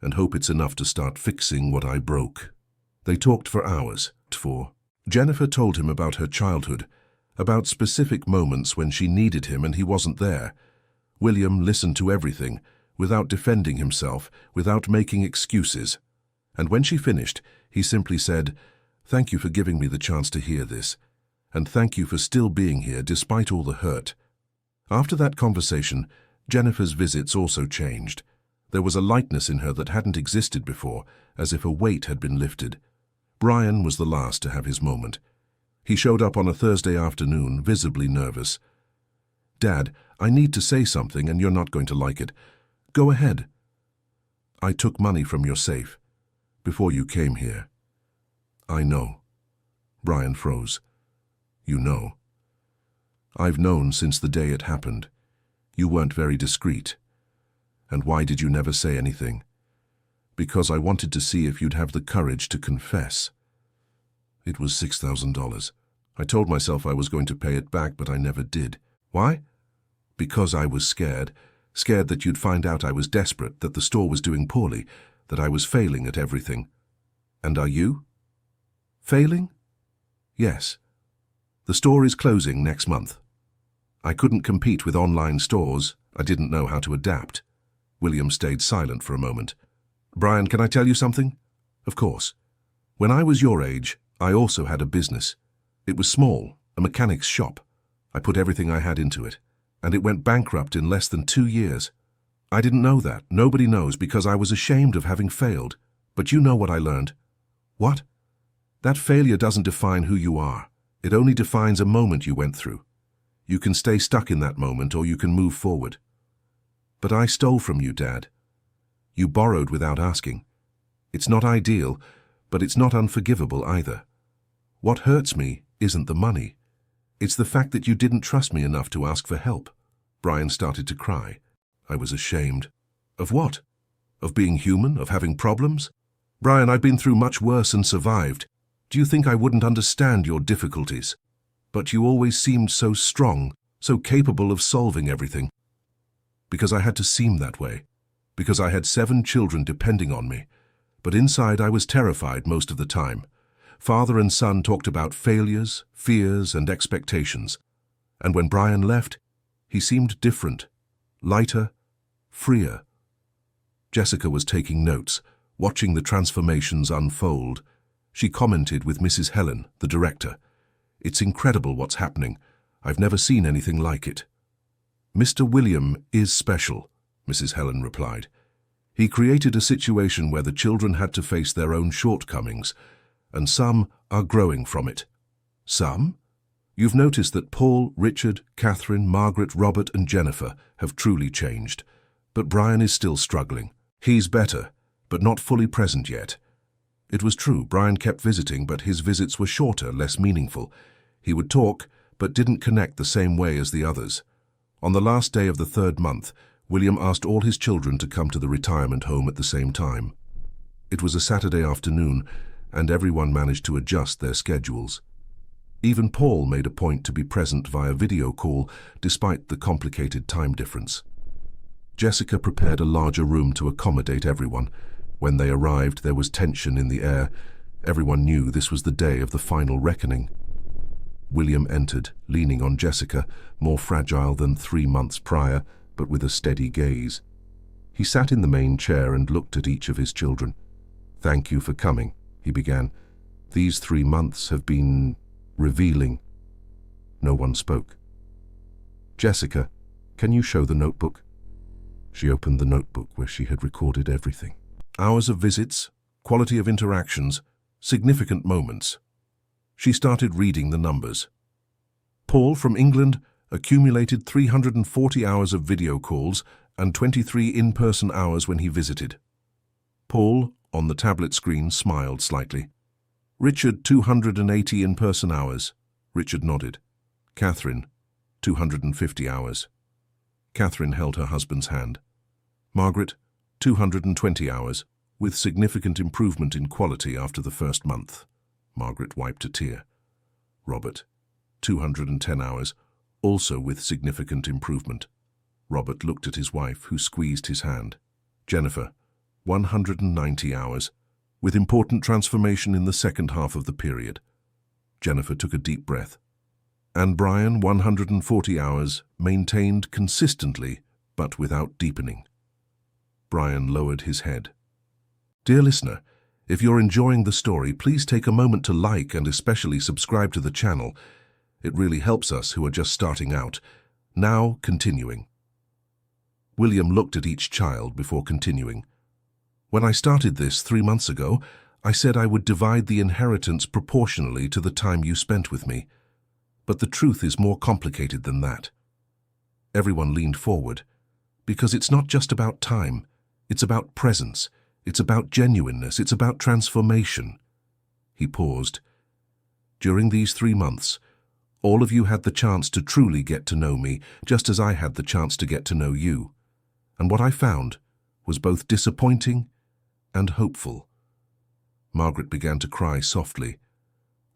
A: and hope it's enough to start fixing what I broke. They talked for hours. Jennifer told him about her childhood, about specific moments when she needed him and he wasn't there. William listened to everything, without defending himself, without making excuses. And when she finished, he simply said, "Thank you for giving me the chance to hear this, and thank you for still being here despite all the hurt." After that conversation, Jennifer's visits also changed. There was a lightness in her that hadn't existed before, as if a weight had been lifted. Brian was the last to have his moment. He showed up on a Thursday afternoon, visibly nervous. "Dad, I need to say something and you're not going to like it. Go ahead." "I took money from your safe before you came here." "I know." Brian froze. "You know?" "I've known since the day it happened. You weren't very discreet. And why did you never say anything?" "Because I wanted to see if you'd have the courage to confess." "It was $6,000. I told myself I was going to pay it back, but I never did." "Why?" "Because I was scared. Scared that you'd find out I was desperate, that the store was doing poorly, that I was failing at everything." "And are you?" "Failing?" "Yes. The store is closing next month. I couldn't compete with online stores. I didn't know how to adapt." William stayed silent for a moment. "Brian, can I tell you something?" "Of course." When I was your age, I also had a business. It was small, a mechanic's shop. I put everything I had into it, and it went bankrupt in less than 2 years. I didn't know that. Nobody knows because I was ashamed of having failed. But you know what I learned. What? That failure doesn't define who you are. It only defines a moment you went through. You can stay stuck in that moment or you can move forward. But I stole from you, Dad. You borrowed without asking. It's not ideal, but it's not unforgivable either. What hurts me isn't the money. It's the fact that you didn't trust me enough to ask for help. Brian started to cry. I was ashamed. Of what? Of being human? Of having problems? Brian, I've been through much worse and survived. Do you think I wouldn't understand your difficulties? But you always seemed so strong, so capable of solving everything. Because I had to seem that way. Because I had 7 children depending on me. But inside I was terrified most of the time. Father and son talked about failures, fears, and expectations. And when Brian left, he seemed different, lighter, freer. Jessica was taking notes, watching the transformations unfold. She commented with Mrs. Helen, the director. It's incredible what's happening. I've never seen anything like it. Mr. William is special, Mrs. Helen replied. He created a situation where the children had to face their own shortcomings, and some are growing from it. Some? You've noticed that Paul, Richard, Catherine, Margaret, Robert, and Jennifer have truly changed. But Brian is still struggling. He's better, but not fully present yet. It was true, Brian kept visiting, but his visits were shorter, less meaningful. He would talk, but didn't connect the same way as the others. On the last day of the 3rd month, William asked all his children to come to the retirement home at the same time. It was a Saturday afternoon, and everyone managed to adjust their schedules. Even Paul made a point to be present via video call, despite the complicated time difference. Jessica prepared a larger room to accommodate everyone. When they arrived, there was tension in the air. Everyone knew this was the day of the final reckoning. William entered, leaning on Jessica, more fragile than 3 months prior, but with a steady gaze. He sat in the main chair and looked at each of his children. "Thank you for coming," he began. "These 3 months have been revealing." No one spoke. "Jessica, can you show the notebook?" She opened the notebook where she had recorded everything. Hours of visits, quality of interactions, significant moments. She started reading the numbers. Paul from England accumulated 340 hours of video calls and 23 in-person hours when he visited. Paul, on the tablet screen, smiled slightly. Richard, 280 in-person hours. Richard nodded. Catherine, 250 hours. Catherine held her husband's hand. Margaret, 220 hours, with significant improvement in quality after the 1st month. Margaret wiped a tear. Robert, 210 hours, also with significant improvement. Robert looked at his wife, who squeezed his hand. Jennifer, 190 hours, with important transformation in the second half of the period. Jennifer took a deep breath. And Brian, 140 hours, maintained consistently, but without deepening. Brian lowered his head. Dear listener, if you're enjoying the story, please take a moment to like and especially subscribe to the channel. It really helps us who are just starting out. Now, continuing. William looked at each child before continuing. When I started this 3 months ago, I said I would divide the inheritance proportionally to the time you spent with me. But the truth is more complicated than that. Everyone leaned forward, because it's not just about time. It's about presence. It's about genuineness. It's about transformation. He paused. During these 3 months, all of you had the chance to truly get to know me, just as I had the chance to get to know you. And what I found was both disappointing and hopeful. Margaret began to cry softly.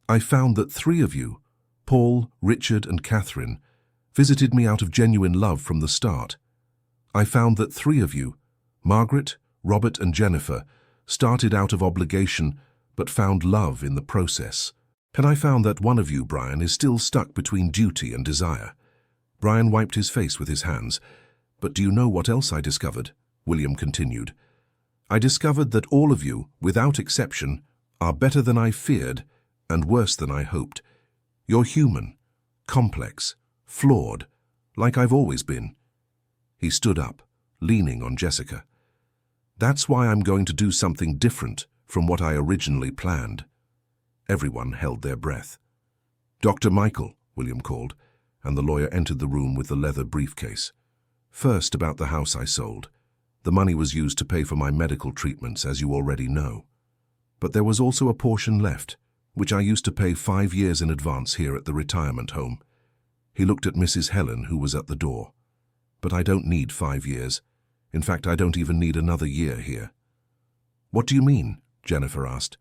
A: I found that 3 of you, Paul, Richard, and Catherine, visited me out of genuine love from the start. I found that 3 of you, Margaret, Robert, and Jennifer, started out of obligation but found love in the process. And I found that 1 of you, Brian, is still stuck between duty and desire. Brian wiped his face with his hands. But do you know what else I discovered? William continued. I discovered that all of you, without exception, are better than I feared and worse than I hoped. You're human, complex, flawed, like I've always been." He stood up, leaning on Jessica. "That's why I'm going to do something different from what I originally planned." Everyone held their breath. "Dr. Michael," William called, and the lawyer entered the room with the leather briefcase. "First, about the house I sold. The money was used to pay for my medical treatments, as you already know. But there was also a portion left, which I used to pay 5 years in advance here at the retirement home." He looked at Mrs. Helen, who was at the door. "But I don't need 5 years. In fact, I don't even need another year here." "What do you mean?" Jennifer asked.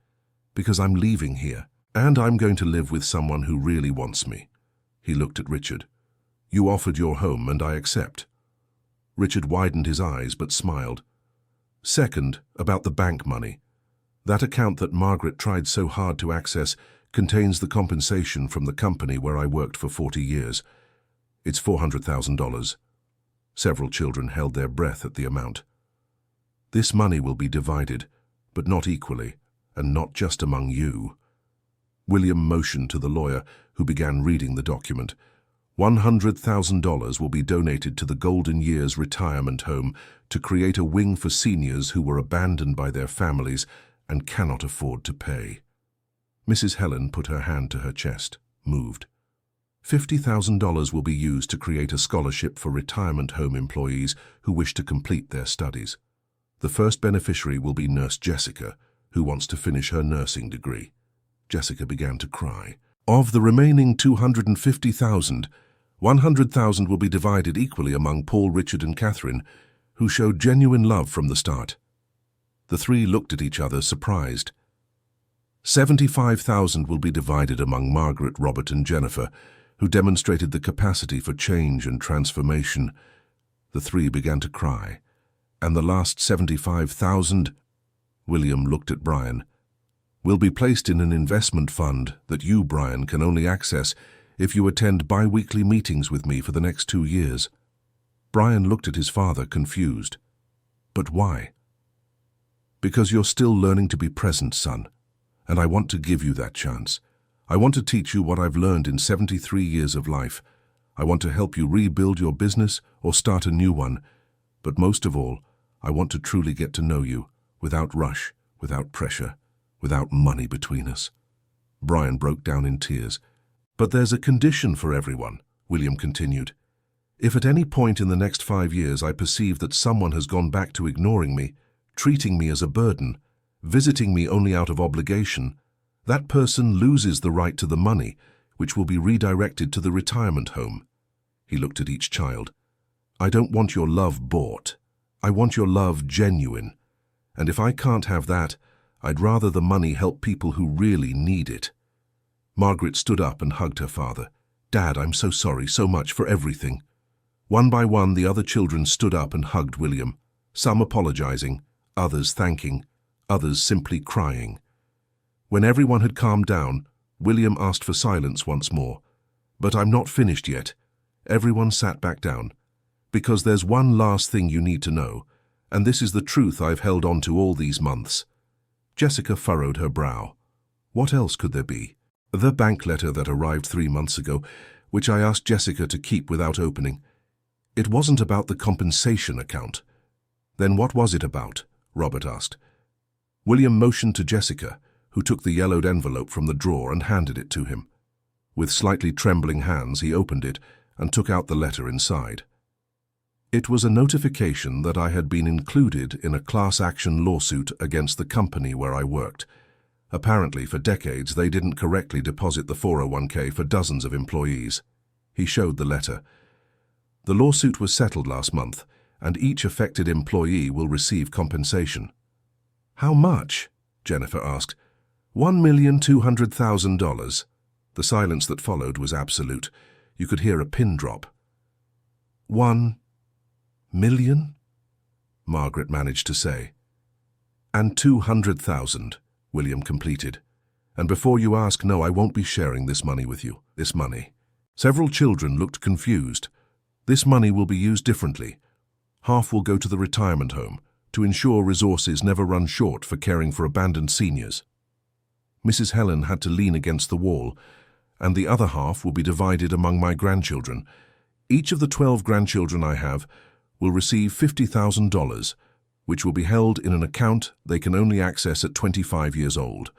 A: "Because I'm leaving here, and I'm going to live with someone who really wants me." He looked at Richard. "You offered your home, and I accept." Richard widened his eyes but smiled. "Second, about the bank money. That account that Margaret tried so hard to access contains the compensation from the company where I worked for 40 years. It's $400,000. Several children held their breath at the amount. "This money will be divided, but not equally, and not just among you." William motioned to the lawyer, who began reading the document. $100,000 will be donated to the Golden Years Retirement Home to create a wing for seniors who were abandoned by their families and cannot afford to pay. Mrs. Helen put her hand to her chest, moved. $50,000 will be used to create a scholarship for retirement home employees who wish to complete their studies. The first beneficiary will be Nurse Jessica, who wants to finish her nursing degree. Jessica began to cry. Of the remaining $250,000, $100,000 will be divided equally among Paul, Richard, and Catherine, who showed genuine love from the start. The three looked at each other, surprised. $75,000 will be divided among Margaret, Robert, and Jennifer, who demonstrated the capacity for change and transformation. The three began to cry. And the last $75,000, William looked at Brian, will be placed in an investment fund that you, Brian, can only access if you attend bi-weekly meetings with me for the next 2 years. Brian looked at his father, confused. But why? Because you're still learning to be present, son, and I want to give you that chance. I want to teach you what I've learned in 73 years of life. I want to help you rebuild your business or start a new one. But most of all, I want to truly get to know you, without rush, without pressure, without money between us." Brian broke down in tears. "But there's a condition for everyone," William continued. "If at any point in the next 5 years I perceive that someone has gone back to ignoring me, treating me as a burden, visiting me only out of obligation, that person loses the right to the money, which will be redirected to the retirement home." He looked at each child. "I don't want your love bought. I want your love genuine. And if I can't have that, I'd rather the money help people who really need it." Margaret stood up and hugged her father. "Dad, I'm so sorry, so much for everything." One by one, the other children stood up and hugged William, some apologizing, others thanking, others simply crying. When everyone had calmed down, William asked for silence once more. "But I'm not finished yet." Everyone sat back down. "Because there's one last thing you need to know, and this is the truth I've held on to all these months." Jessica furrowed her brow. What else could there be? The bank letter that arrived 3 months ago, which I asked Jessica to keep without opening. It wasn't about the compensation account. Then what was it about? Robert asked. William motioned to Jessica, who took the yellowed envelope from the drawer and handed it to him. With slightly trembling hands, he opened it and took out the letter inside. It was a notification that I had been included in a class action lawsuit against the company where I worked. Apparently, for decades, they didn't correctly deposit the 401k for dozens of employees. He showed the letter. The lawsuit was settled last month, and each affected employee will receive compensation. How much? Jennifer asked. $1,200,000. The silence that followed was absolute. You could hear a pin drop. 1 million? Margaret managed to say. And 200,000, William completed. And before you ask, no, I won't be sharing this money with you. This money. Several children looked confused. This money will be used differently. Half will go to the retirement home to ensure resources never run short for caring for abandoned seniors. Mrs. Helen had to lean against the wall, and the other half will be divided among my grandchildren. Each of the 12 grandchildren I have will receive $50,000, which will be held in an account they can only access at 25 years old.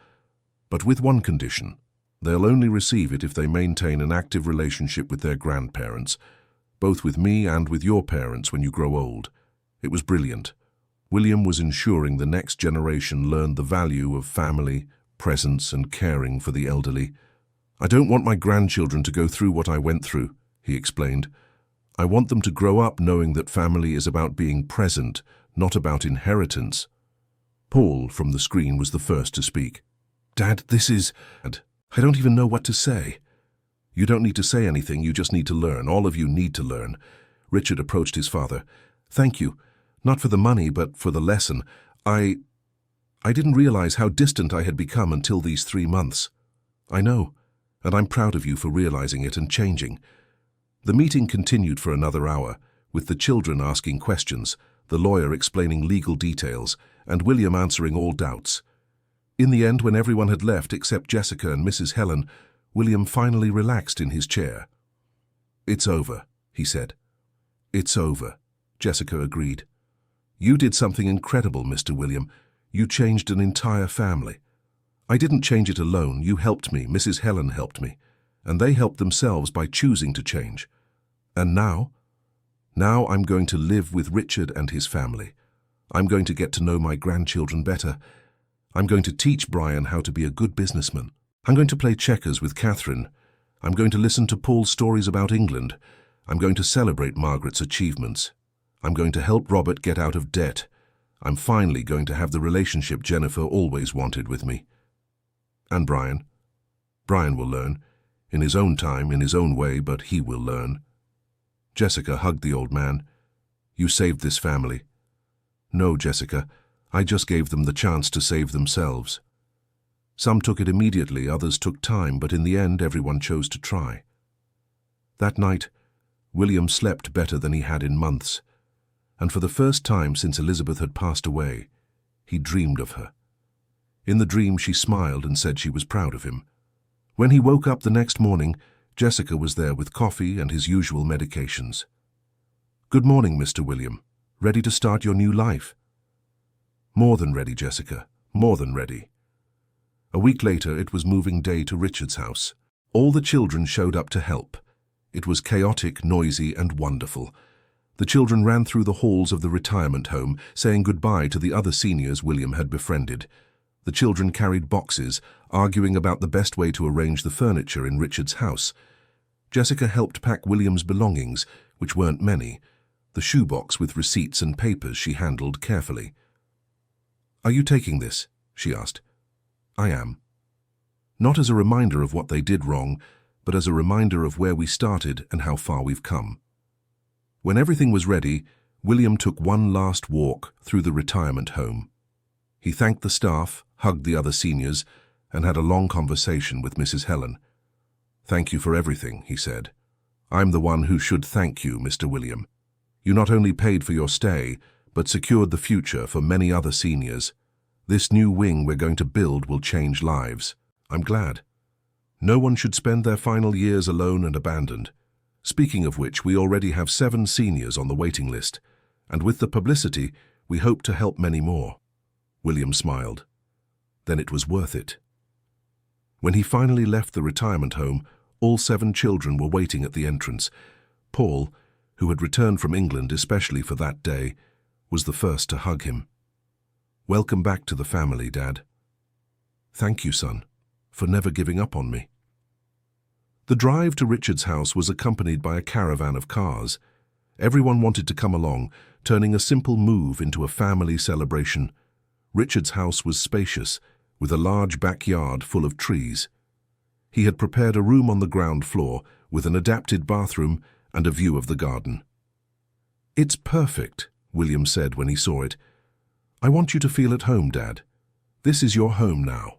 A: But with one condition. They'll only receive it if they maintain an active relationship with their grandparents, both with me and with your parents when you grow old. It was brilliant. William was ensuring the next generation learned the value of family, presence, and caring for the elderly. I don't want my grandchildren to go through what I went through, he explained. I want them to grow up knowing that family is about being present, not about inheritance. Paul, from the screen, was the first to speak. Dad, I don't even know what to say. You don't need to say anything, you just need to learn. All of you need to learn. Richard approached his father. Thank you. Not for the money, but for the lesson. I didn't realize how distant I had become until these 3 months. I know, and I'm proud of you for realizing it and changing. The meeting continued for another hour, with the children asking questions, the lawyer explaining legal details, and William answering all doubts. In the end, when everyone had left except Jessica and Mrs. Helen, William finally relaxed in his chair. It's over, he said. It's over, Jessica agreed. You did something incredible, Mr. William. You changed an entire family. I didn't change it alone. You helped me, Mrs. Helen helped me, and they helped themselves by choosing to change. And now I'm going to live with Richard and his family. I'm going to get to know my grandchildren better. I'm going to teach Brian how to be a good businessman. I'm going to play checkers with Catherine. I'm going to listen to Paul's stories about England. I'm going to celebrate Margaret's achievements. I'm going to help Robert get out of debt. I'm finally going to have the relationship Jennifer always wanted with me. And Brian? Brian will learn. In his own time, in his own way, but he will learn. Jessica hugged the old man. You saved this family. No, Jessica. I just gave them the chance to save themselves. Some took it immediately, others took time, but in the end everyone chose to try. That night, William slept better than he had in months, and for the first time since Elizabeth had passed away, he dreamed of her. In the dream she smiled and said she was proud of him. When he woke up the next morning, Jessica was there with coffee and his usual medications. Good morning, Mr. William. Ready to start your new life? More than ready, Jessica. More than ready. A week later, it was moving day to Richard's house. All the children showed up to help. It was chaotic, noisy, and wonderful. The children ran through the halls of the retirement home, saying goodbye to the other seniors William had befriended. The children carried boxes, arguing about the best way to arrange the furniture in Richard's house. Jessica helped pack William's belongings, which weren't many. The shoebox with receipts and papers she handled carefully. Are you taking this? She asked. I am. Not as a reminder of what they did wrong, but as a reminder of where we started and how far we've come. When everything was ready, William took one last walk through the retirement home. He thanked the staff, hugged the other seniors, and had a long conversation with Mrs. Helen. Thank you for everything, he said. I'm the one who should thank you, Mr. William. You not only paid for your stay, but secured the future for many other seniors. This new wing we're going to build will change lives. I'm glad. No one should spend their final years alone and abandoned. Speaking of which, we already have 7 seniors on the waiting list, and with the publicity, we hope to help many more. William smiled. Then it was worth it. When he finally left the retirement home, all 7 children were waiting at the entrance. Paul, who had returned from England especially for that day, was the first to hug him. Welcome back to the family, Dad. Thank you, son, for never giving up on me. The drive to Richard's house was accompanied by a caravan of cars. Everyone wanted to come along, turning a simple move into a family celebration. Richard's house was spacious, with a large backyard full of trees. He had prepared a room on the ground floor with an adapted bathroom and a view of the garden. It's perfect, William said when he saw it. I want you to feel at home, Dad. This is your home now.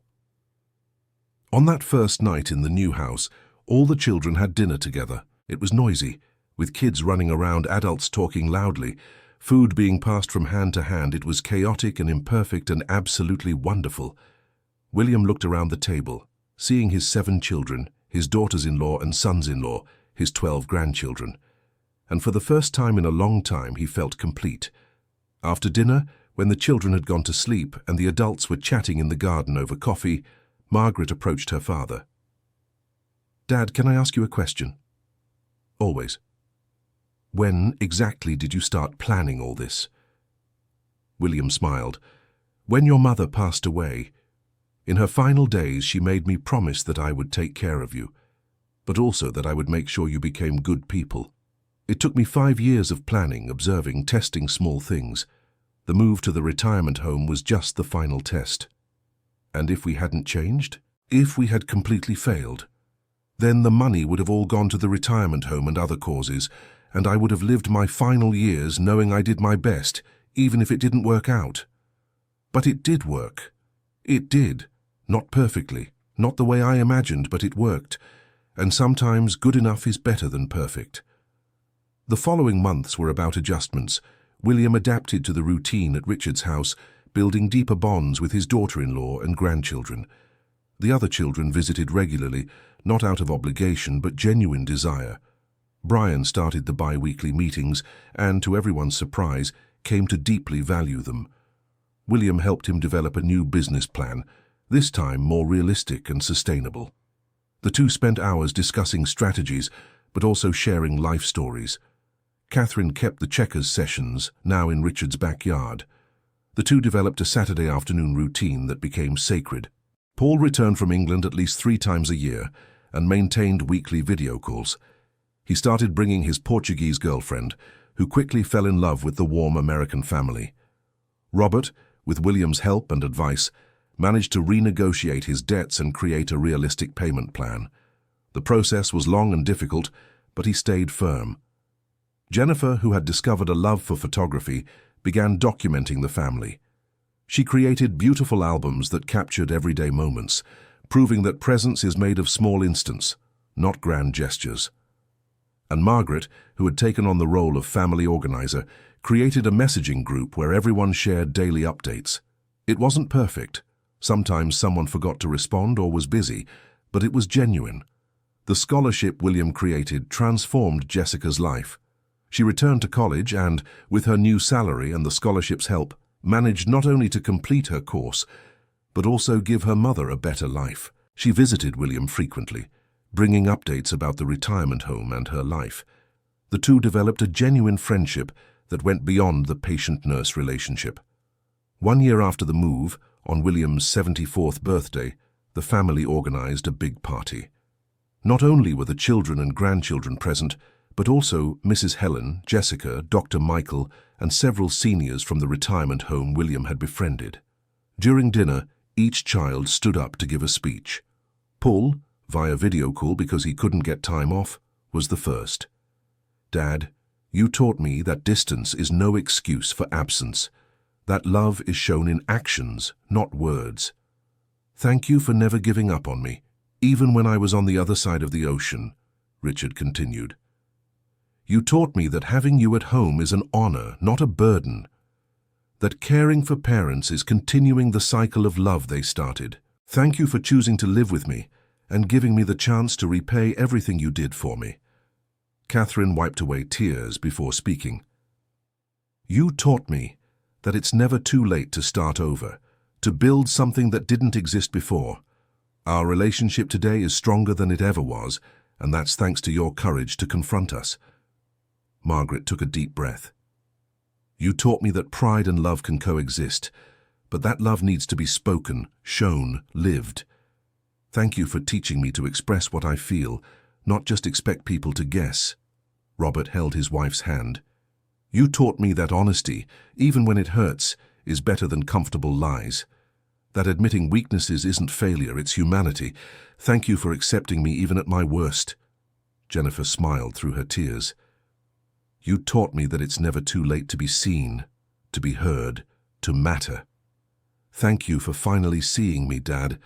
A: On that first night in the new house, all the children had dinner together. It was noisy, with kids running around, adults talking loudly, food being passed from hand to hand. It was chaotic and imperfect and absolutely wonderful. William looked around the table, seeing his 7 children, his daughters-in-law and sons-in-law, his 12 grandchildren. And for the first time in a long time, he felt complete. After dinner, when the children had gone to sleep and the adults were chatting in the garden over coffee, Margaret approached her father. "Dad, can I ask you a question?" "Always." "When exactly did you start planning all this?" William smiled. "When your mother passed away. In her final days, she made me promise that I would take care of you, but also that I would make sure you became good people. It took me 5 years of planning, observing, testing small things. The move to the retirement home was just the final test. And if we hadn't changed? If we had completely failed? Then the money would have all gone to the retirement home and other causes, and I would have lived my final years knowing I did my best, even if it didn't work out. But it did work. It did. Not perfectly, not the way I imagined, but it worked. And sometimes good enough is better than perfect." The following months were about adjustments. William adapted to the routine at Richard's house, building deeper bonds with his daughter-in-law and grandchildren. The other children visited regularly, not out of obligation but genuine desire. Brian started the bi-weekly meetings and, to everyone's surprise, came to deeply value them. William helped him develop a new business plan, this time more realistic and sustainable. The two spent hours discussing strategies, but also sharing life stories. Catherine kept the checkers sessions, now in Richard's backyard. The two developed a Saturday afternoon routine that became sacred. Paul returned from England at least 3 times a year and maintained weekly video calls. He started bringing his Portuguese girlfriend, who quickly fell in love with the warm American family. Robert, with William's help and advice, managed to renegotiate his debts and create a realistic payment plan. The process was long and difficult, but he stayed firm. Jennifer, who had discovered a love for photography, began documenting the family. She created beautiful albums that captured everyday moments, proving that presence is made of small instants, not grand gestures. And Margaret, who had taken on the role of family organizer, created a messaging group where everyone shared daily updates. It wasn't perfect. Sometimes someone forgot to respond or was busy, but it was genuine. The scholarship William created transformed Jessica's life. She returned to college and, with her new salary and the scholarship's help, managed not only to complete her course, but also give her mother a better life. She visited William frequently, bringing updates about the retirement home and her life. The two developed a genuine friendship that went beyond the patient-nurse relationship. 1 year after the move, on William's 74th birthday, the family organized a big party. Not only were the children and grandchildren present, but also Mrs. Helen, Jessica, Dr. Michael, and several seniors from the retirement home William had befriended. During dinner, each child stood up to give a speech. Paul, via video call because he couldn't get time off, was the first. "Dad, you taught me that distance is no excuse for absence. That love is shown in actions, not words. Thank you for never giving up on me, even when I was on the other side of the ocean," Richard continued. "You taught me that having you at home is an honor, not a burden. That caring for parents is continuing the cycle of love they started. Thank you for choosing to live with me and giving me the chance to repay everything you did for me." Catherine wiped away tears before speaking. "You taught me that it's never too late to start over, to build something that didn't exist before. Our relationship today is stronger than it ever was, and that's thanks to your courage to confront us." Margaret took a deep breath. "You taught me that pride and love can coexist, but that love needs to be spoken, shown, lived. Thank you for teaching me to express what I feel, not just expect people to guess." Robert held his wife's hand. "You taught me that honesty, even when it hurts, is better than comfortable lies. That admitting weaknesses isn't failure, it's humanity. Thank you for accepting me even at my worst." Jennifer smiled through her tears. "You taught me that it's never too late to be seen, to be heard, to matter. Thank you for finally seeing me, Dad.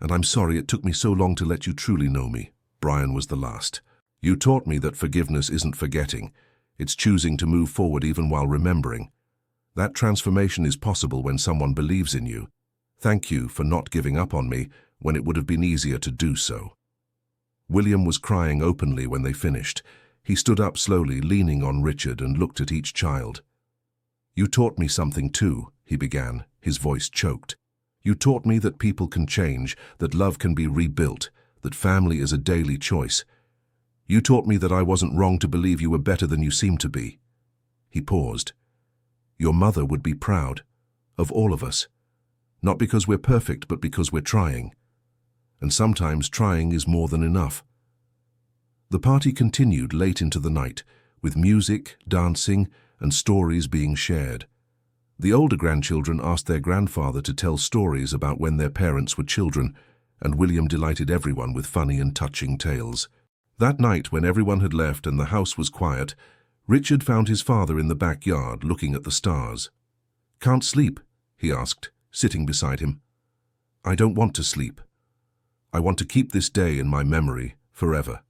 A: And I'm sorry it took me so long to let you truly know me." Brian was the last. "You taught me that forgiveness isn't forgetting. It's choosing to move forward even while remembering. That transformation is possible when someone believes in you. Thank you for not giving up on me when it would have been easier to do so." William was crying openly when they finished. He stood up slowly, leaning on Richard, and looked at each child. "You taught me something too," he began, his voice choked. "You taught me that people can change, that love can be rebuilt, that family is a daily choice. You taught me that I wasn't wrong to believe you were better than you seemed to be." He paused. "Your mother would be proud, of all of us. Not because we're perfect, but because we're trying. And sometimes trying is more than enough." The party continued late into the night, with music, dancing, and stories being shared. The older grandchildren asked their grandfather to tell stories about when their parents were children, and William delighted everyone with funny and touching tales. That night, when everyone had left and the house was quiet, Richard found his father in the backyard looking at the stars. "Can't sleep?" he asked, sitting beside him. "I don't want to sleep. I want to keep this day in my memory forever."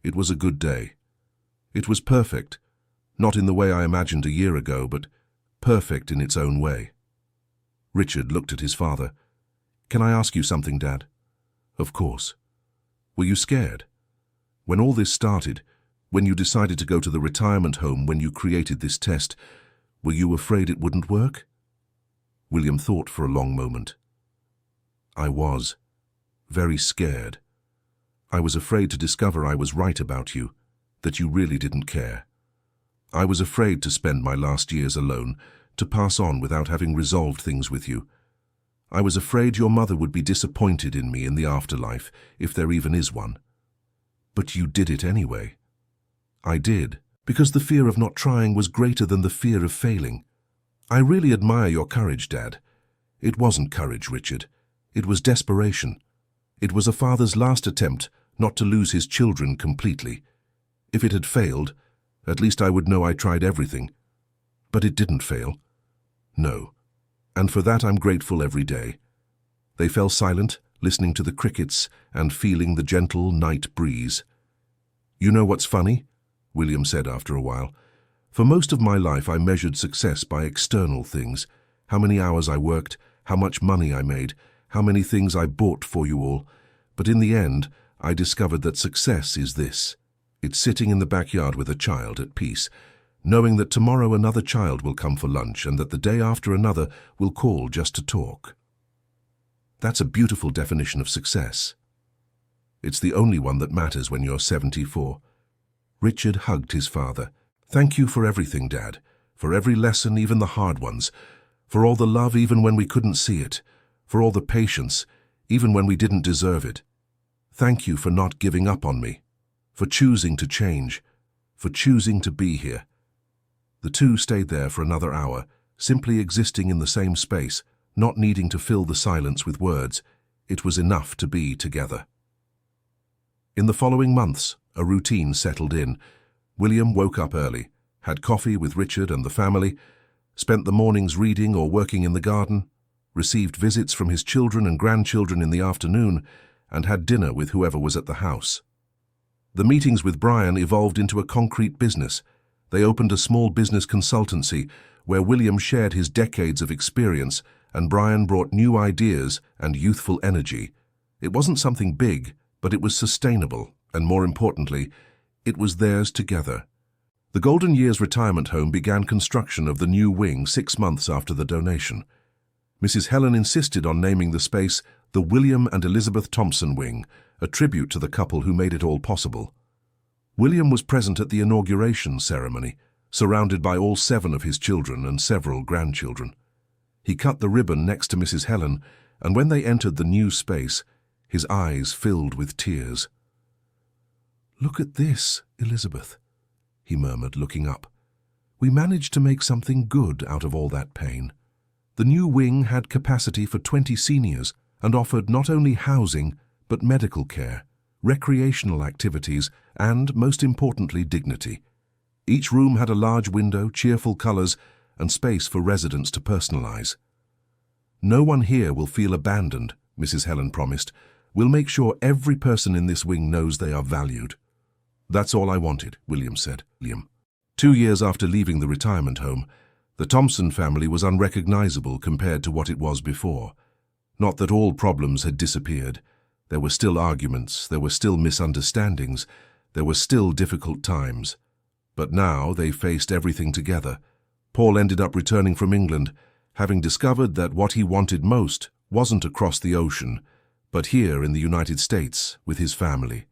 A: It was a good day. It was perfect, not in the way I imagined a year ago, but perfect in its own way. Richard looked at his father. "Can I ask you something, Dad?" "Of course." "Were you scared? When all this started, when you decided to go to the retirement home, when you created this test, were you afraid it wouldn't work?" William thought for a long moment. "I was. Very scared. I was afraid to discover I was right about you, that you really didn't care. I was afraid to spend my last years alone, to pass on without having resolved things with you. I was afraid your mother would be disappointed in me in the afterlife, if there even is one. But you did it anyway." "I did, because the fear of not trying was greater than the fear of failing. I really admire your courage, Dad. It wasn't courage, Richard. It was desperation. It was a father's last attempt not to lose his children completely. If it had failed, at least I would know I tried everything. But it didn't fail. No. And for that I'm grateful every day." They fell silent, listening to the crickets and feeling the gentle night breeze. "You know what's funny?" William said after a while. "For most of my life I measured success by external things. How many hours I worked, how much money I made, how many things I bought for you all. But in the end, I discovered that success is this. It's sitting in the backyard with a child at peace, knowing that tomorrow another child will come for lunch and that the day after another will call just to talk. That's a beautiful definition of success. It's the only one that matters when you're 74. Richard hugged his father. "Thank you for everything, Dad. For every lesson, even the hard ones. For all the love, even when we couldn't see it. For all the patience, even when we didn't deserve it. Thank you for not giving up on me. For choosing to change. For choosing to be here." The two stayed there for another hour, simply existing in the same space, not needing to fill the silence with words. It was enough to be together. In the following months, a routine settled in. William woke up early, had coffee with Richard and the family, spent the mornings reading or working in the garden, received visits from his children and grandchildren in the afternoon, and had dinner with whoever was at the house. The meetings with Brian evolved into a concrete business. They opened a small business consultancy where William shared his decades of experience and Brian brought new ideas and youthful energy. It wasn't something big, but it was sustainable, and more importantly, it was theirs together. The Golden Years Retirement Home began construction of the new wing 6 months after the donation. Mrs. Helen insisted on naming the space the William and Elizabeth Thompson Wing, a tribute to the couple who made it all possible. William was present at the inauguration ceremony, surrounded by all 7 of his children and several grandchildren. He cut the ribbon next to Mrs. Helen, and when they entered the new space, his eyes filled with tears. "Look at this, Elizabeth," he murmured, looking up. "We managed to make something good out of all that pain. The new wing had capacity for 20 seniors and offered not only housing, but medical care, recreational activities, and, most importantly, dignity. Each room had a large window, cheerful colors, and space for residents to personalize. No one here will feel abandoned, Mrs. Helen promised. We'll make sure every person in this wing knows they are valued." "That's all I wanted," William said. 2 years after leaving the retirement home, the Thompson family was unrecognizable compared to what it was before. Not that all problems had disappeared. There were still arguments, there were still misunderstandings, there were still difficult times. But now they faced everything together. Paul ended up returning from England, having discovered that what he wanted most wasn't across the ocean, but here in the United States with his family.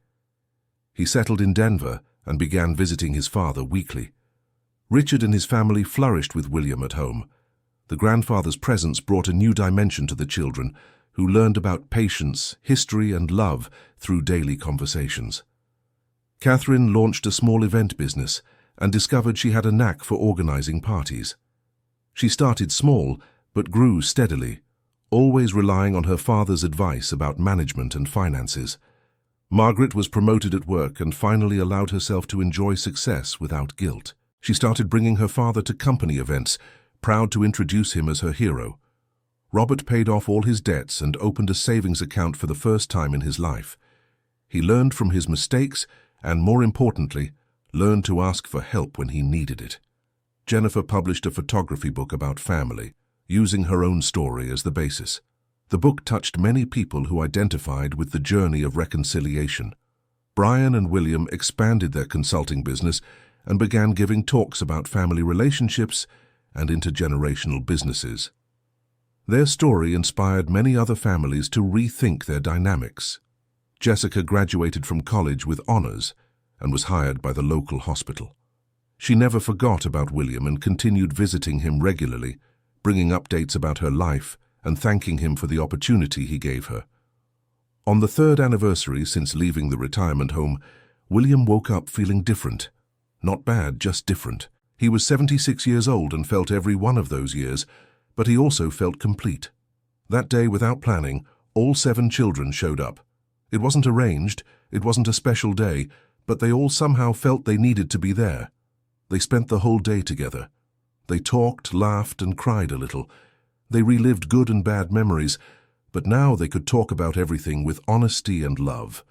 A: He settled in Denver and began visiting his father weekly. Richard and his family flourished with William at home. The grandfather's presence brought a new dimension to the children, who learned about patience, history, and love through daily conversations. Catherine launched a small event business and discovered she had a knack for organizing parties. She started small, but grew steadily, always relying on her father's advice about management and finances. Margaret was promoted at work and finally allowed herself to enjoy success without guilt. She started bringing her father to company events, proud to introduce him as her hero. Robert paid off all his debts and opened a savings account for the first time in his life. He learned from his mistakes and, more importantly, learned to ask for help when he needed it. Jennifer published a photography book about family, using her own story as the basis. The book touched many people who identified with the journey of reconciliation. Brian and William expanded their consulting business and began giving talks about family relationships and intergenerational businesses. Their story inspired many other families to rethink their dynamics. Jessica graduated from college with honors and was hired by the local hospital. She never forgot about William and continued visiting him regularly, bringing updates about her life and thanking him for the opportunity he gave her. On the 3rd anniversary since leaving the retirement home, William woke up feeling different. Not bad, just different. He was 76 years old and felt every one of those years, but he also felt complete. That day, without planning, all 7 children showed up. It wasn't arranged, it wasn't a special day, but they all somehow felt they needed to be there. They spent the whole day together. They talked, laughed, and cried a little. They relived good and bad memories, but now they could talk about everything with honesty and love.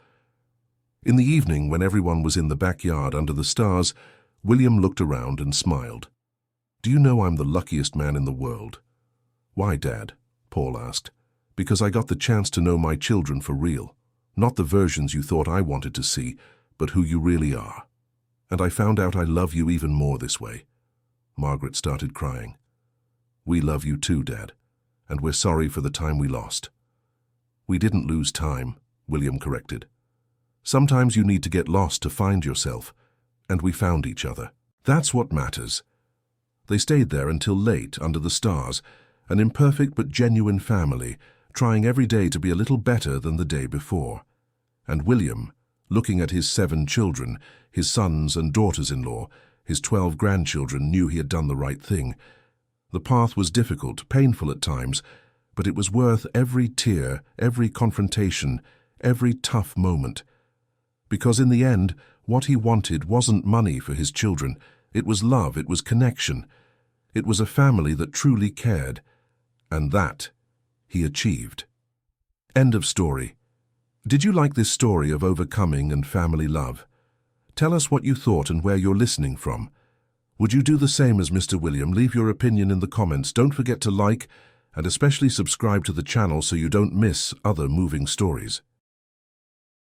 A: In the evening, when everyone was in the backyard under the stars, William looked around and smiled. "Do you know I'm the luckiest man in the world?" "Why, Dad?" Paul asked. "Because I got the chance to know my children for real. Not the versions you thought I wanted to see, but who you really are. And I found out I love you even more this way." Margaret started crying. "We love you too, Dad, and we're sorry for the time we lost." "We didn't lose time," William corrected. "Sometimes you need to get lost to find yourself, and we found each other. That's what matters." They stayed there until late under the stars, an imperfect but genuine family, trying every day to be a little better than the day before. And William, looking at his 7 children, his sons and daughters-in-law, his 12 grandchildren, knew he had done the right thing. The path was difficult, painful at times, but it was worth every tear, every confrontation, every tough moment. Because in the end, what he wanted wasn't money for his children. It was love, it was connection. It was a family that truly cared. And that he achieved. End of story. Did you like this story of overcoming and family love? Tell us what you thought and where you're listening from. Would you do the same as Mr. William? Leave your opinion in the comments. Don't forget to like and especially subscribe to the channel so you don't miss other moving stories.